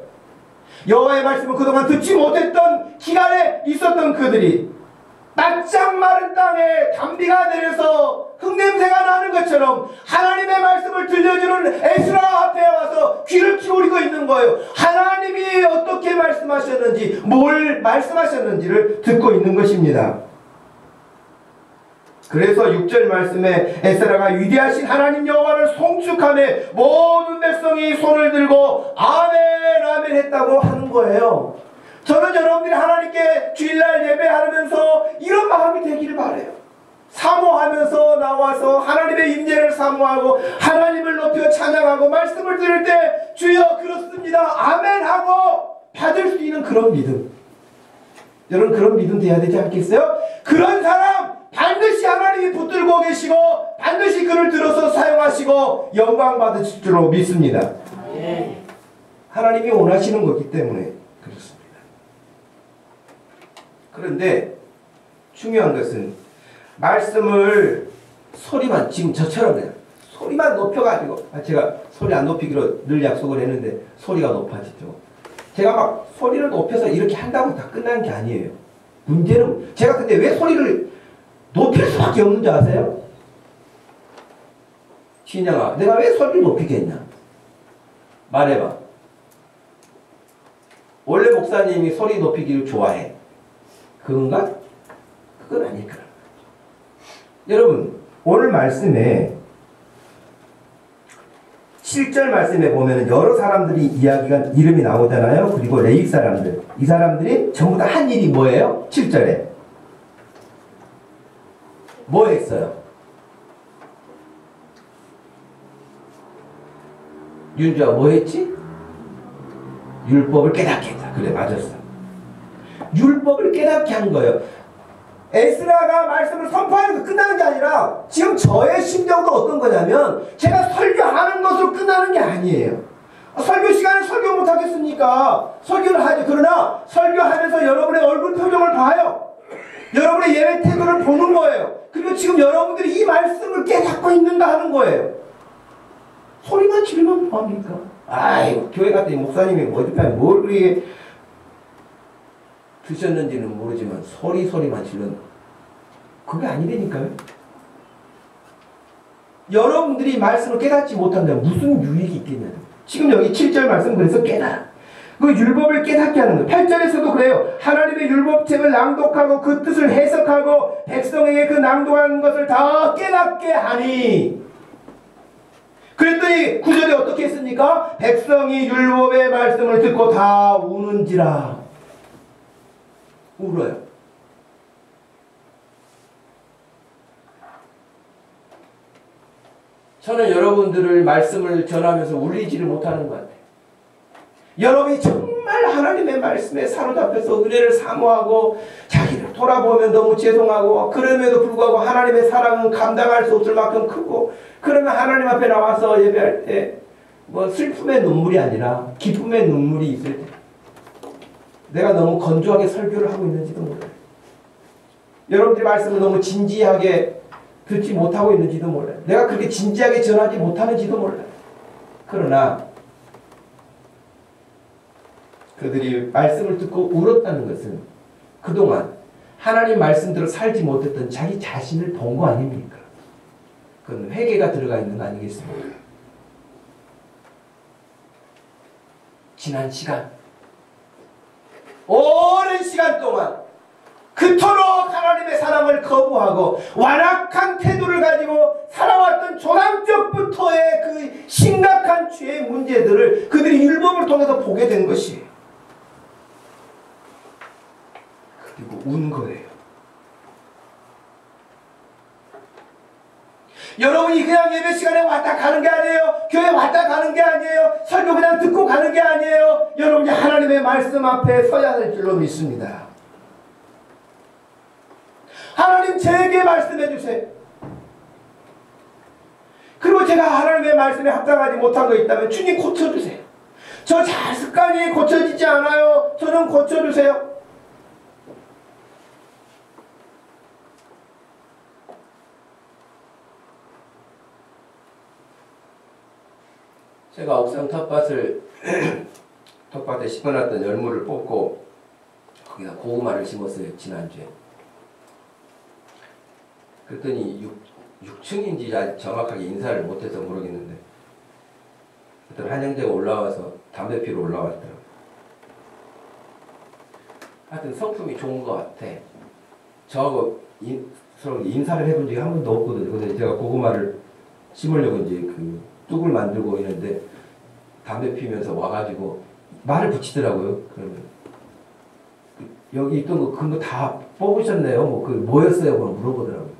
여호와의 말씀을 그동안 듣지 못했던 기간에 있었던 그들이 바짝 마른 땅에 단비가 내려서 흙냄새가 나는 것처럼 하나님의 말씀을 들려주는 에스라 앞에 와서 귀를 기울이고 있는 거예요. 하나님이 어떻게 말씀하셨는지, 뭘 말씀하셨는지를 듣고 있는 것입니다. 그래서 6절 말씀에 에스라가 위대하신 하나님 여호와를 송축하며 모든 백성이 손을 들고 아멘 아멘 했다고 하는 거예요. 저는 여러분들이 하나님께 주일날 예배하면서 이런 마음이 되기를 바라요. 사모하면서 나와서 하나님의 임재를 사모하고 하나님을 높여 찬양하고 말씀을 들을 때 주여 그렇습니다 아멘 하고 받을 수 있는 그런 믿음. 여러분 그런 믿음 돼야 되지 않겠어요? 그런 사람 반드시 하나님이 붙들고 계시고 반드시 그를 들어서 사용하시고 영광 받으실 줄로 믿습니다. 하나님이 원하시는 거기 때문에 그렇습니다. 그런데 중요한 것은 말씀을 소리만 지금 저처럼 소리만 높여가지고 제가 소리 안 높이기로 늘 약속을 했는데 소리가 높아지죠. 제가 막 소리를 높여서 이렇게 한다고 다 끝나는 게 아니에요. 문제는 제가 근데 왜 소리를 높일 수밖에 없는 줄 아세요? 신양아 내가 왜 소리를 높이겠냐? 말해봐. 원래 목사님이 소리 높이기를 좋아해. 그건가? 그건 아닐 거라. 여러분 오늘 말씀에 7절 말씀에 보면 여러 사람들이 이름이 나오잖아요. 그리고 레위 사람들. 이 사람들이 전부 다 한 일이 뭐예요? 7절에. 뭐 했어요? 윤주아 뭐 했지? 율법을 깨닫게 했다. 그래 맞았어. 율법을 깨닫게 한 거예요. 에스라가 말씀을 선포하는 거 끝나는 게 아니라 지금 저의 심정도 어떤 거냐면 제가 설교하는 것으로 끝나는 게 아니에요. 설교 시간에 설교 못하겠습니까? 설교를 하죠. 그러나 설교하면서 여러분의 얼굴 표정을 봐요. 여러분의 예배 태도를 보는 거예요. 그리고 지금 여러분들이 이 말씀을 깨닫고 있는가 하는 거예요. 소리만 지르면 뭐합니까? 아이고 교회 갔더니 목사님이 어디까지 뭘 그렇게 드셨는지는 모르지만 소리만 질렀나? 그게 아니라니까요. 여러분들이 말씀을 깨닫지 못한다면 무슨 유익이 있겠냐. 지금 여기 7절 말씀 그래서 깨달아. 그 율법을 깨닫게 하는 거예요. 8절에서도 그래요. 하나님의 율법책을 낭독하고 그 뜻을 해석하고 백성에게 그 낭독한 것을 다 깨닫게 하니. 그랬더니 9절에 어떻게 했습니까? 백성이 율법의 말씀을 듣고 다 우는지라. 울어요. 저는 여러분들을 말씀을 전하면서 울리지를 못하는 것 같아요. 여러분이 정말 하나님의 말씀에 사로잡혀서 은혜를 사모하고 자기를 돌아보면 너무 죄송하고 그럼에도 불구하고 하나님의 사랑은 감당할 수 없을 만큼 크고 그러면 하나님 앞에 나와서 예배할 때 뭐 슬픔의 눈물이 아니라 기쁨의 눈물이 있을 때 내가 너무 건조하게 설교를 하고 있는지도 몰라요. 여러분들의 말씀을 너무 진지하게 듣지 못하고 있는지도 몰라요. 내가 그렇게 진지하게 전하지 못하는지도 몰라요. 그러나 그들이 말씀을 듣고 울었다는 것은 그동안 하나님 말씀대로 살지 못했던 자기 자신을 본 거 아닙니까? 그건 회개가 들어가 있는 거 아니겠습니까? 지난 시간 오랜 시간 동안 그토록 하나님의 사랑을 거부하고 완악한 태도를 가지고 살아왔던 조상적부터의 그 심각한 죄의 문제들을 그들이 율법을 통해서 보게 된 것이에요. 그리고 운 거예요. 여러분이 그냥 예배 시간에 왔다 가는 게 아니에요. 교회 왔다 가는 게 아니에요. 설교 그냥 듣고 가는 게 아니에요. 여러분이 하나님의 말씀 앞에 서야 할 줄로 믿습니다. 하나님 제게 말씀해 주세요. 그리고 제가 하나님의 말씀에 합당하지 못한 거 있다면 주님 고쳐주세요. 저 습관이 고쳐지지 않아요. 저 좀 고쳐주세요. 제가 옥상 텃밭을 텃밭에 심어놨던 열무를 뽑고 거기다 고구마를 심었어요, 지난주에. 그랬더니 6층인지 정확하게 인사를 못해서 모르겠는데 어떤 한 형제가 올라와서 담배 피러 올라왔더라고요. 하여튼 성품이 좋은 것 같아. 저하고 서로 인사를 해본 적이 한 번도 없거든요. 근데 제가 고구마를 심으려고 이제 그 뚝을 만들고 있는데 담배 피면서 와가지고 말을 붙이더라고요. 그러면 여기 있던 거 큰 거 다 뽑으셨네요. 뭐 그 뭐였어요? 뭐 물어보더라고요.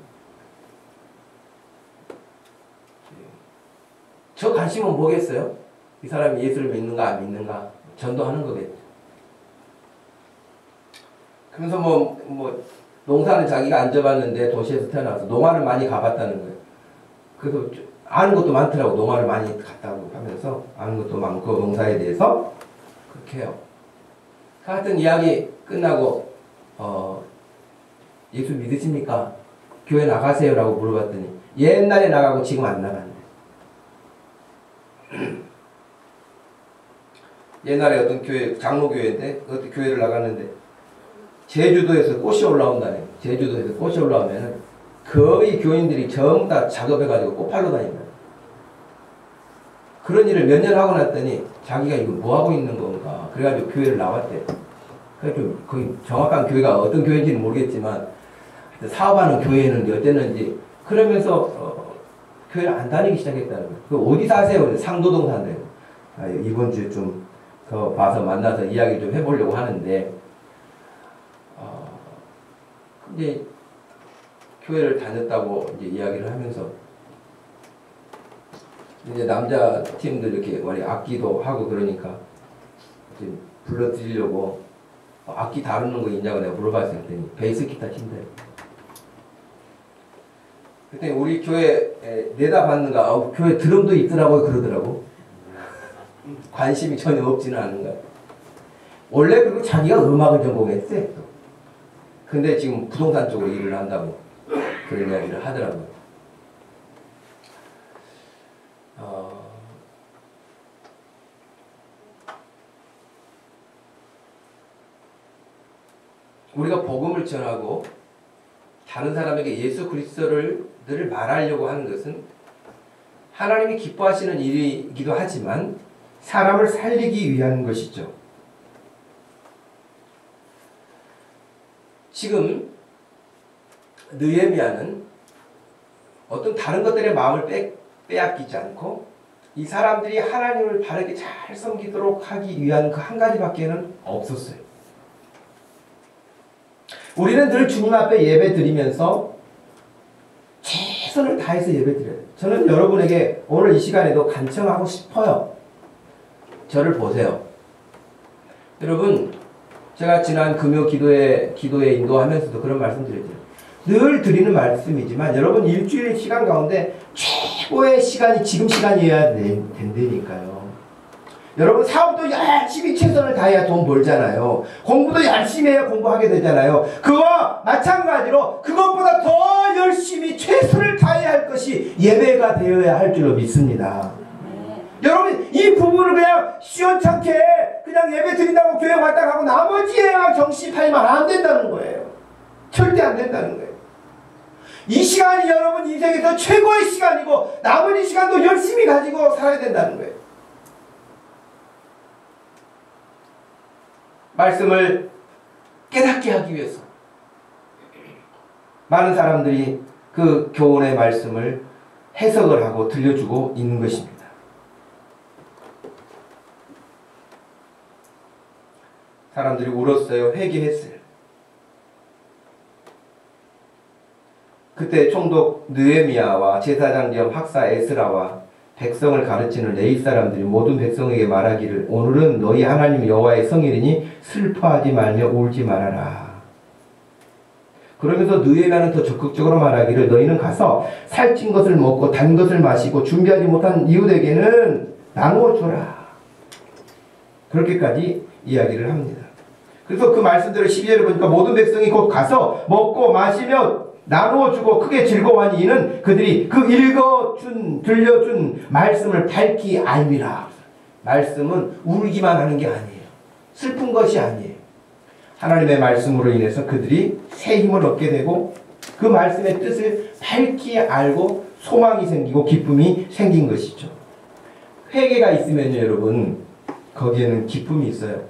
저 관심은 뭐겠어요? 이 사람이 예수를 믿는가 안 믿는가 전도하는 거겠죠. 그러면서 뭐 농사는 자기가 안 져봤는데 도시에서 태어나서 농화를 많이 가봤다는 거예요. 그래서 아는 것도 많더라고. 농화를 많이 갔다고 하면서 아는 것도 많고 농사에 대해서 그렇게 해요. 하여튼 이야기 끝나고 예수 믿으십니까? 교회 나가세요 라고 물어봤더니 옛날에 나가고 지금 안 나간대. 옛날에 어떤 교회, 장로교회인데 어떤 교회를 나갔는데 제주도에서 꽃이 올라온다네. 제주도에서 꽃이 올라오면은 거의 교인들이 전부 다 작업해가지고 꽃 팔러 다닌다. 그런 일을 몇 년 하고 났더니 자기가 이거 뭐 하고 있는 건가. 그래가지고 교회를 나왔대. 그래서 거의 정확한 교회가 어떤 교회인지는 모르겠지만 사업하는 교회는 어땠는지 그러면서 교회를 안 다니기 시작했다는 거예요. 그 어디 사세요? 상도동 산대요. 이번 주에 좀 더 봐서 만나서 이야기 좀 해보려고 하는데 근데 교회를 다녔다고 이제 이야기를 하면서 이제 남자 팀들 이렇게 원래 악기도 하고 그러니까 이제 불러드리려고 악기 다루는 거 있냐고 내가 물어봤을 때니 베이스 기타 친대요. 그때 우리 교회 내다봤는가 교회 드럼도 있더라고요 그러더라고. 관심이 전혀 없지는 않은 거야. 원래 그리고 자기가 음악을 전공했대. 근데 지금 부동산 쪽으로 일을 한다고 그런 이야기를 하더라고요. 우리가 복음을 전하고 다른 사람에게 예수 그리스도를 늘 말하려고 하는 것은 하나님이 기뻐하시는 일이기도 하지만 사람을 살리기 위한 것이죠. 지금 느헤미야는 어떤 다른 것들의 마음을 빼앗기지 않고 이 사람들이 하나님을 바르게 잘 섬기도록 하기 위한 그 한 가지밖에는 없었어요. 우리는 늘 주님 앞에 예배 드리면서 최선을 다해서 예배 드려요. 저는 여러분에게 오늘 이 시간에도 간청하고 싶어요. 저를 보세요. 여러분, 제가 지난 금요 기도에 인도하면서도 그런 말씀 드렸죠. 늘 드리는 말씀이지만 여러분 일주일 시간 가운데 최고의 시간이 지금 시간이어야 된다니까요. 여러분 사업도 열심히 최선을 다해야 돈 벌잖아요. 공부도 열심히 해야 공부하게 되잖아요. 그와 마찬가지로 그것보다 더 열심히 최선을 다해야 할 것이 예배가 되어야 할 줄로 믿습니다. 여러분 이 부분을 그냥 시원찮게 그냥 예배 드린다고 교회 왔다 가고 나머지에만 정신 팔면 안 된다는 거예요. 절대 안 된다는 거예요. 이 시간이 여러분 인생에서 최고의 시간이고 남은 이 시간도 열심히 가지고 살아야 된다는 거예요. 말씀을 깨닫게 하기 위해서 많은 사람들이 그 교훈의 말씀을 해석을 하고 들려주고 있는 것입니다. 사람들이 울었어요. 회개했어요. 그때 총독 느헤미야와 제사장 겸 학사 에스라와 백성을 가르치는 레위 사람들이 모든 백성에게 말하기를 오늘은 너희 하나님 여호와의 성일이니 슬퍼하지 말며 울지 말아라. 그러면서 느헤미야는 더 적극적으로 말하기를 너희는 가서 살찐 것을 먹고 단 것을 마시고 준비하지 못한 이웃에게는 나누어 주라. 그렇게까지 이야기를 합니다. 그래서 그 말씀대로 12절에 보니까 모든 백성이 곧 가서 먹고 마시며 나누어 주고 크게 즐거워하니 이는 그들이 그 읽어준 들려준 말씀을 밝히 알미라. 말씀은 울기만 하는 게 아니에요. 슬픈 것이 아니에요. 하나님의 말씀으로 인해서 그들이 새 힘을 얻게 되고 그 말씀의 뜻을 밝히 알고 소망이 생기고 기쁨이 생긴 것이죠. 회개가 있으면요, 여러분, 거기에는 기쁨이 있어요.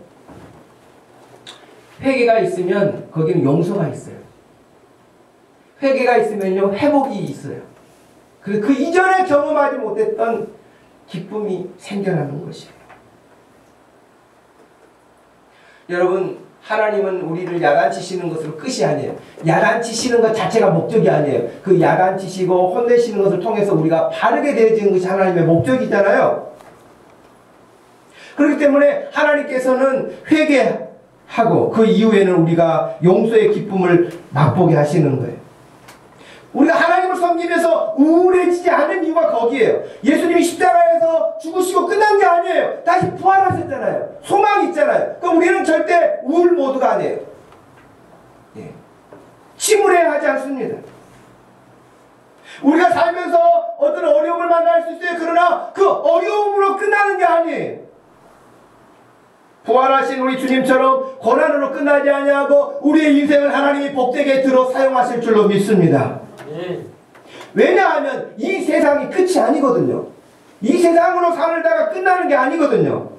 회개가 있으면 거기는 용서가 있어요. 회개가 있으면요, 회복이 있어요. 그 이전에 경험하지 못했던 기쁨이 생겨나는 것이에요. 여러분, 하나님은 우리를 야단치시는 것으로 끝이 아니에요. 야단치시는 것 자체가 목적이 아니에요. 그 야단치시고 혼내시는 것을 통해서 우리가 바르게 되어지는 것이 하나님의 목적이잖아요. 그렇기 때문에 하나님께서는 회개하고 그 이후에는 우리가 용서의 기쁨을 맛보게 하시는 거예요. 우리가 하나님을 섬기면서 우울해지지 않은 이유가 거기에요. 예수님이 십자가에서 죽으시고 끝난 게 아니에요. 다시 부활하셨잖아요. 소망이 있잖아요. 그럼 우리는 절대 우울 모드가 아니에요. 예. 침울해하지 않습니다. 우리가 살면서 어떤 어려움을 만날 수 있어요. 그러나 그 어려움으로 끝나는 게 아니에요. 부활하신 우리 주님처럼 고난으로 끝나지 아니하고 우리의 인생을 하나님이 복되게 들어 사용하실 줄로 믿습니다. 왜냐하면 이 세상이 끝이 아니거든요. 이 세상으로 살다가 끝나는 게 아니거든요.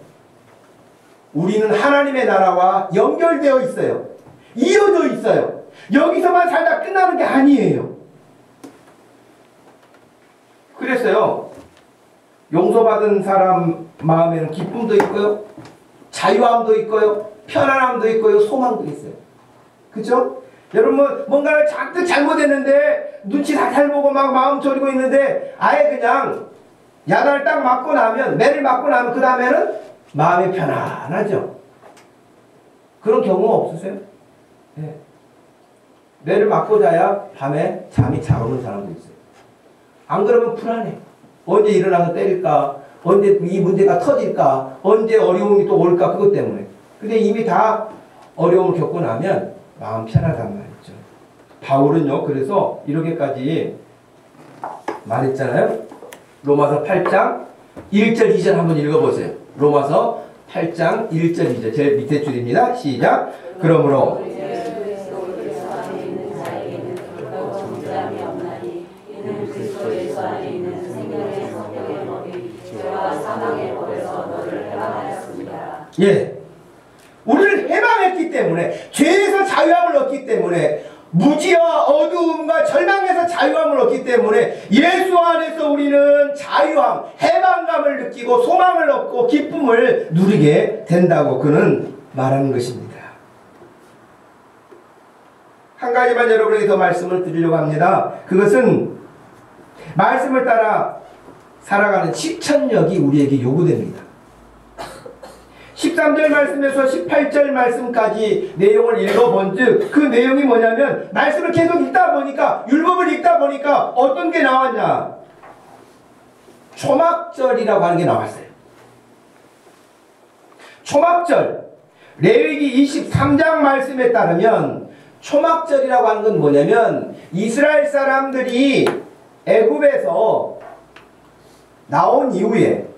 우리는 하나님의 나라와 연결되어 있어요. 이어져 있어요. 여기서만 살다 끝나는 게 아니에요. 그랬어요. 용서받은 사람 마음에는 기쁨도 있고요, 자유함도 있고요, 편안함도 있고요, 소망도 있어요. 그죠? 여러분, 뭔가를 잔뜩 잘못했는데 눈치 살살 보고 막 마음 졸이고 있는데 아예 그냥 야단을 딱 맞고 나면, 매를 맞고 나면 그 다음에는 마음이 편안하죠. 그런 경우 없으세요? 네. 매를 맞고 자야 밤에 잠이 잘 오는 사람도 있어요. 안 그러면 불안해. 언제 일어나서 때릴까? 언제 이 문제가 터질까? 언제 어려움이 또 올까? 그것 때문에. 근데 이미 다 어려움을 겪고 나면 마음 편하단 말이죠. 바울은요, 그래서 이렇게까지 말했잖아요. 로마서 8장 1절 2절 한번 읽어보세요. 로마서 8장 1절 2절 제일 밑에 줄입니다. 시작. 그러므로 예, 우리를 해방했기 때문에, 죄에서 자유함을 얻기 때문에, 무지와 어두움과 절망에서 자유함을 얻기 때문에 예수 안에서 우리는 자유함, 해방감을 느끼고 소망을 얻고 기쁨을 누리게 된다고 그는 말하는 것입니다. 한 가지만 여러분에게 더 말씀을 드리려고 합니다. 그것은 말씀을 따라 살아가는 실천력이 우리에게 요구됩니다. 13절 말씀에서 18절 말씀까지 내용을 읽어본 즉 그 내용이 뭐냐면, 말씀을 계속 읽다 보니까, 율법을 읽다 보니까 어떤 게 나왔냐, 초막절이라고 하는 게 나왔어요. 초막절, 레위기 23장 말씀에 따르면 초막절이라고 하는 건 뭐냐면, 이스라엘 사람들이 애굽에서 나온 이후에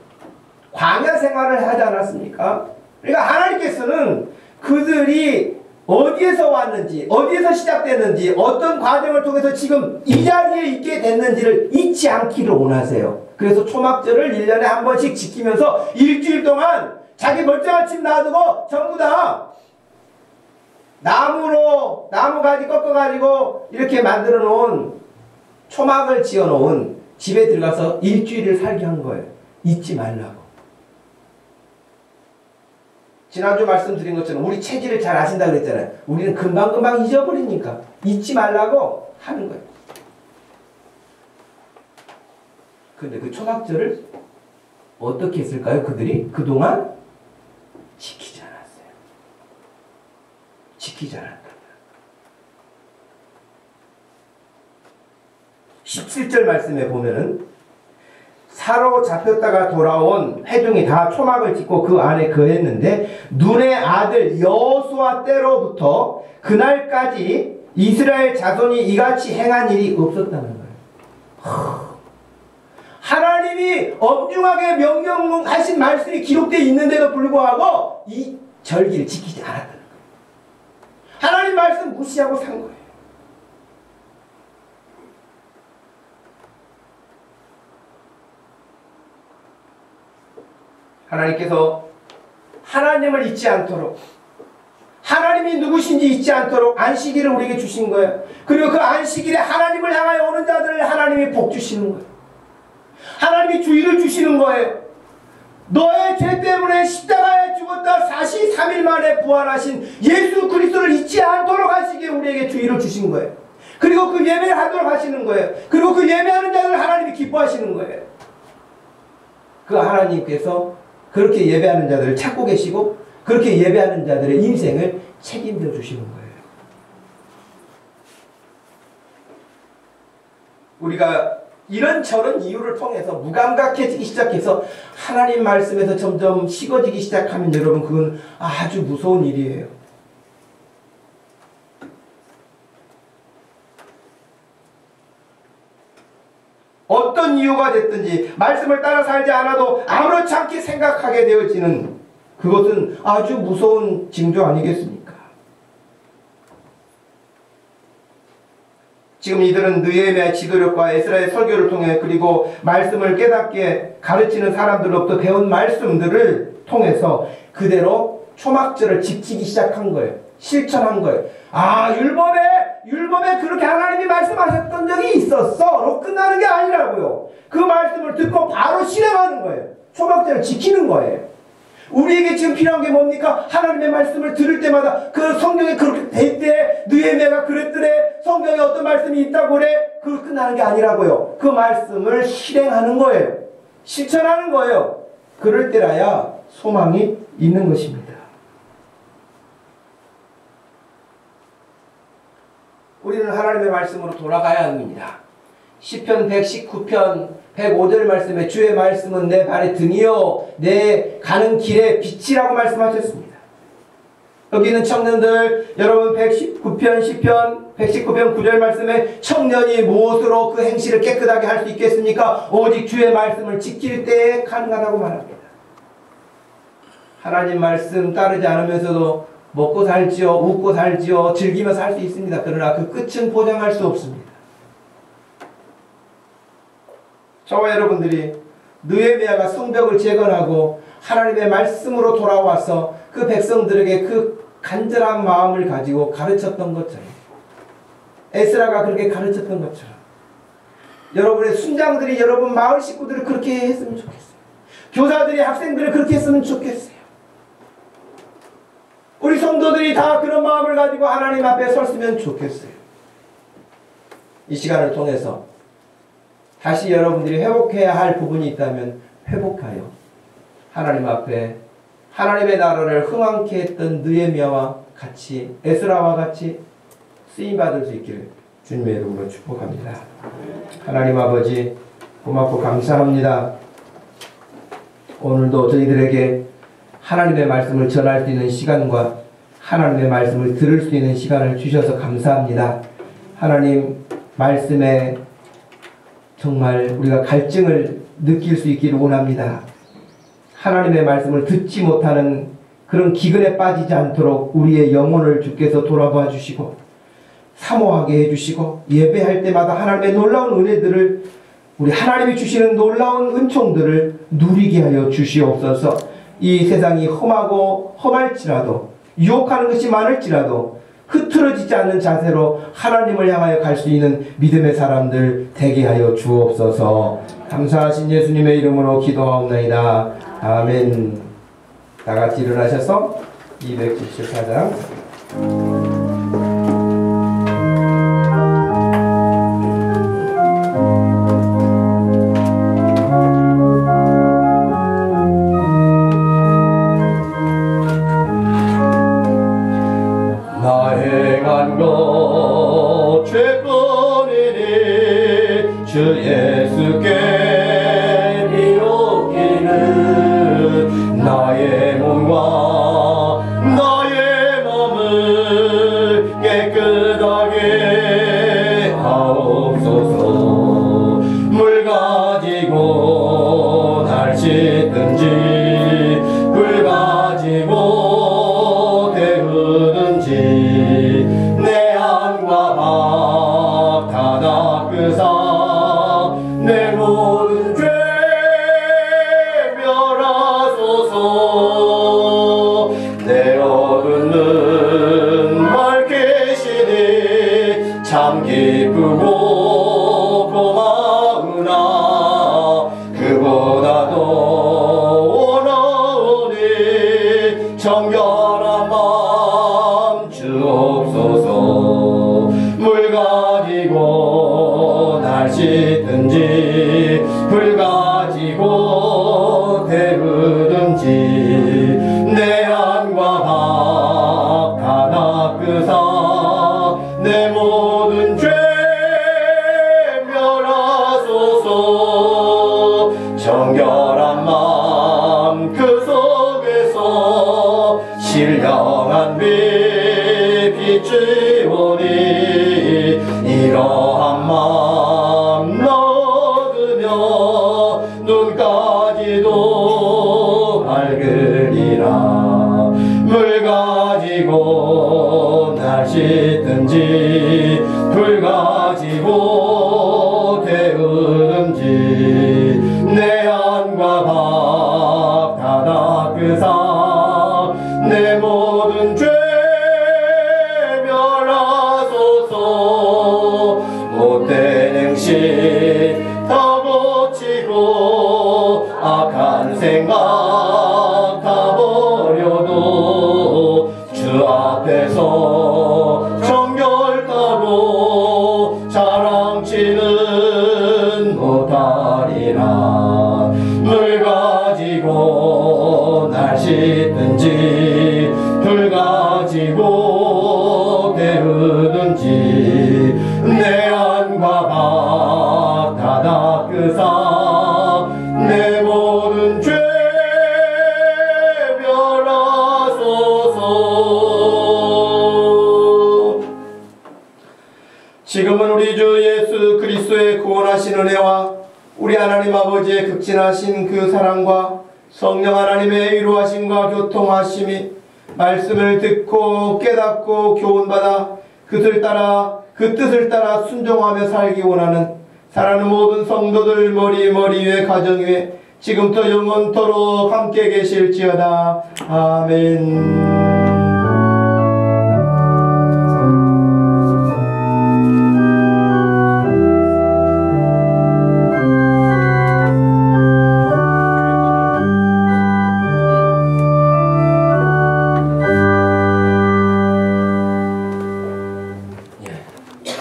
광야 생활을 하지 않았습니까? 그러니까 하나님께서는 그들이 어디에서 왔는지, 어디에서 시작됐는지, 어떤 과정을 통해서 지금 이 자리에 있게 됐는지를 잊지 않기를 원하세요. 그래서 초막절을 1년에 한 번씩 지키면서 일주일 동안 자기 멀쩡한 집 놔두고 전부 다 나무 가지 꺾어가지고 이렇게 만들어 놓은, 초막을 지어 놓은 집에 들어가서 일주일을 살게 한 거예요. 잊지 말라고. 지난주 말씀드린 것처럼 우리 체질을 잘 아신다고 그랬잖아요. 우리는 금방금방 잊어버리니까 잊지 말라고 하는 거예요. 근데 그 초막절을 어떻게 했을까요? 그들이 그동안 지키지 않았어요. 지키지 않았다. 17절 말씀에 보면은 사로잡혔다가 돌아온 회중이 다 초막을 짓고 그 안에 거했는데, 눈의 아들 여호수아 때로부터 그날까지 이스라엘 자손이 이같이 행한 일이 없었다는 거예요. 하나님이 엄중하게 명령하신 말씀이 기록되어 있는데도 불구하고 이 절기를 지키지 않았다는 거예요. 하나님 말씀 무시하고 산 거예요. 하나님께서 하나님을 잊지 않도록, 하나님이 누구신지 잊지 않도록 안식일을 우리에게 주신 거예요. 그리고 그 안식일에 하나님을 향하여 오는 자들을 하나님이 복 주시는 거예요. 하나님이 주의를 주시는 거예요. 너의 죄 때문에 십자가에 죽었다 43일 만에 부활하신 예수 그리스도를 잊지 않도록 하시기에 우리에게 주의를 주신 거예요. 그리고 그 예배를 하도록 하시는 거예요. 그리고 그 예배하는 자들을 하나님이 기뻐하시는 거예요. 그 하나님께서 그렇게 예배하는 자들을 찾고 계시고 그렇게 예배하는 자들의 인생을 책임져 주시는 거예요. 우리가 이런저런 이유를 통해서 무감각해지기 시작해서 하나님 말씀에서 점점 식어지기 시작하면 여러분 그건 아주 무서운 일이에요. 어떤 이유가 됐든지 말씀을 따라 살지 않아도 아무렇지 않게 생각하게 되어지는 그것은 아주 무서운 징조 아니겠습니까? 지금 이들은 느헤미야의 지도력과 에스라의 설교를 통해 그리고 말씀을 깨닫게 가르치는 사람들로부터 배운 말씀들을 통해서 그대로 초막절을 지키기 시작한 거예요. 실천한 거예요. 아, 율법에 그렇게 하나님이 말씀하셨던 적이 있었어. 끝나는 게 아니라고요. 그 말씀을 듣고 바로 실행하는 거예요. 초막절을 지키는 거예요. 우리에게 지금 필요한 게 뭡니까? 하나님의 말씀을 들을 때마다 그 성경에 그렇게 돼 있대. 느헤미야가 그랬더래. 성경에 어떤 말씀이 있다고 그래. 그걸 끝나는 게 아니라고요. 그 말씀을 실행하는 거예요. 실천하는 거예요. 그럴 때라야 소망이 있는 것입니다. 우리는 하나님의 말씀으로 돌아가야 합니다. 시편 119편 105절 말씀에 주의 말씀은 내 발의 등이요 내 가는 길의 빛이라고 말씀하셨습니다. 여기 있는 청년들 여러분 119편 시편 119편 9절 말씀에 청년이 무엇으로 그 행실을 깨끗하게 할 수 있겠습니까? 오직 주의 말씀을 지킬 때에 가능하다고 말합니다. 하나님 말씀 따르지 않으면서도 먹고 살지요, 웃고 살지요, 즐기면서 살 수 있습니다. 그러나 그 끝은 보장할 수 없습니다. 저와 여러분들이 느헤미야가 성벽을 재건하고 하나님의 말씀으로 돌아와서 그 백성들에게 그 간절한 마음을 가지고 가르쳤던 것처럼 에스라가 그렇게 가르쳤던 것처럼 여러분의 순장들이 여러분 마을 식구들을 그렇게 했으면 좋겠어요. 교사들이 학생들을 그렇게 했으면 좋겠어요. 우리 성도들이 다 그런 마음을 가지고 하나님 앞에 섰으면 좋겠어요. 이 시간을 통해서 다시 여러분들이 회복해야 할 부분이 있다면 회복하여 하나님 앞에 하나님의 나라를 흥왕케 했던 느헤미야와 같이 에스라와 같이 쓰임받을 수 있기를 주님의 이름으로 축복합니다. 하나님 아버지 고맙고 감사합니다. 오늘도 저희들에게 하나님의 말씀을 전할 수 있는 시간과 하나님의 말씀을 들을 수 있는 시간을 주셔서 감사합니다. 하나님 말씀에 정말 우리가 갈증을 느낄 수 있기를 원합니다. 하나님의 말씀을 듣지 못하는 그런 기근에 빠지지 않도록 우리의 영혼을 주께서 돌아봐 주시고 사모하게 해주시고 예배할 때마다 하나님의 놀라운 은혜들을 우리 하나님이 주시는 놀라운 은총들을 누리게 하여 주시옵소서. 이 세상이 험하고 험할지라도 유혹하는 것이 많을지라도 흐트러지지 않는 자세로 하나님을 향하여 갈 수 있는 믿음의 사람들 되게 하여 주옵소서. 감사하신 예수님의 이름으로 기도하옵나이다. 아멘. 다같이 일어나셔서 294장 주 예수께 비옵기는 나의 몸과 나의 마음은 정결한 마음 주옵소서. 물 가지고 날 씻든지 불 가지고 데우든지 내 안과 밥 다 닦으사 내 모든 죄 멸하소서. 정결한 마음 그 속에서 신령한 빛 비추오니 이러한 마음 얻으며 눈까지도 밝으리라. 물 가지고 날 씻든지 불 가지고 데우든지 내 안과 밥 다 닦으사 내 모든 죄 멸하소서. 못된 행실 다 고치고 악한 생각 다 버려도 주 앞에서 정결 따로 자랑치는 못하리라. 물 가지고 날 씻든지 불 가지고 데우든지 내 안과 밥 다 닦으사 내 모든 죄 멸하소서. 지금은 우리 주 예수 그리스도의 구원하신 은혜와 우리 하나님 아버지의 극진하신 그 사랑과 성령 하나님의 위로하심과 교통하심이 말씀을 듣고 깨닫고 교훈받아 그 뜻을 따라 순종하며 살기 원하는 사랑하는 모든 성도들 머리 위에 가정 위에 지금부터 영원토록 함께 계실지어다. 아멘.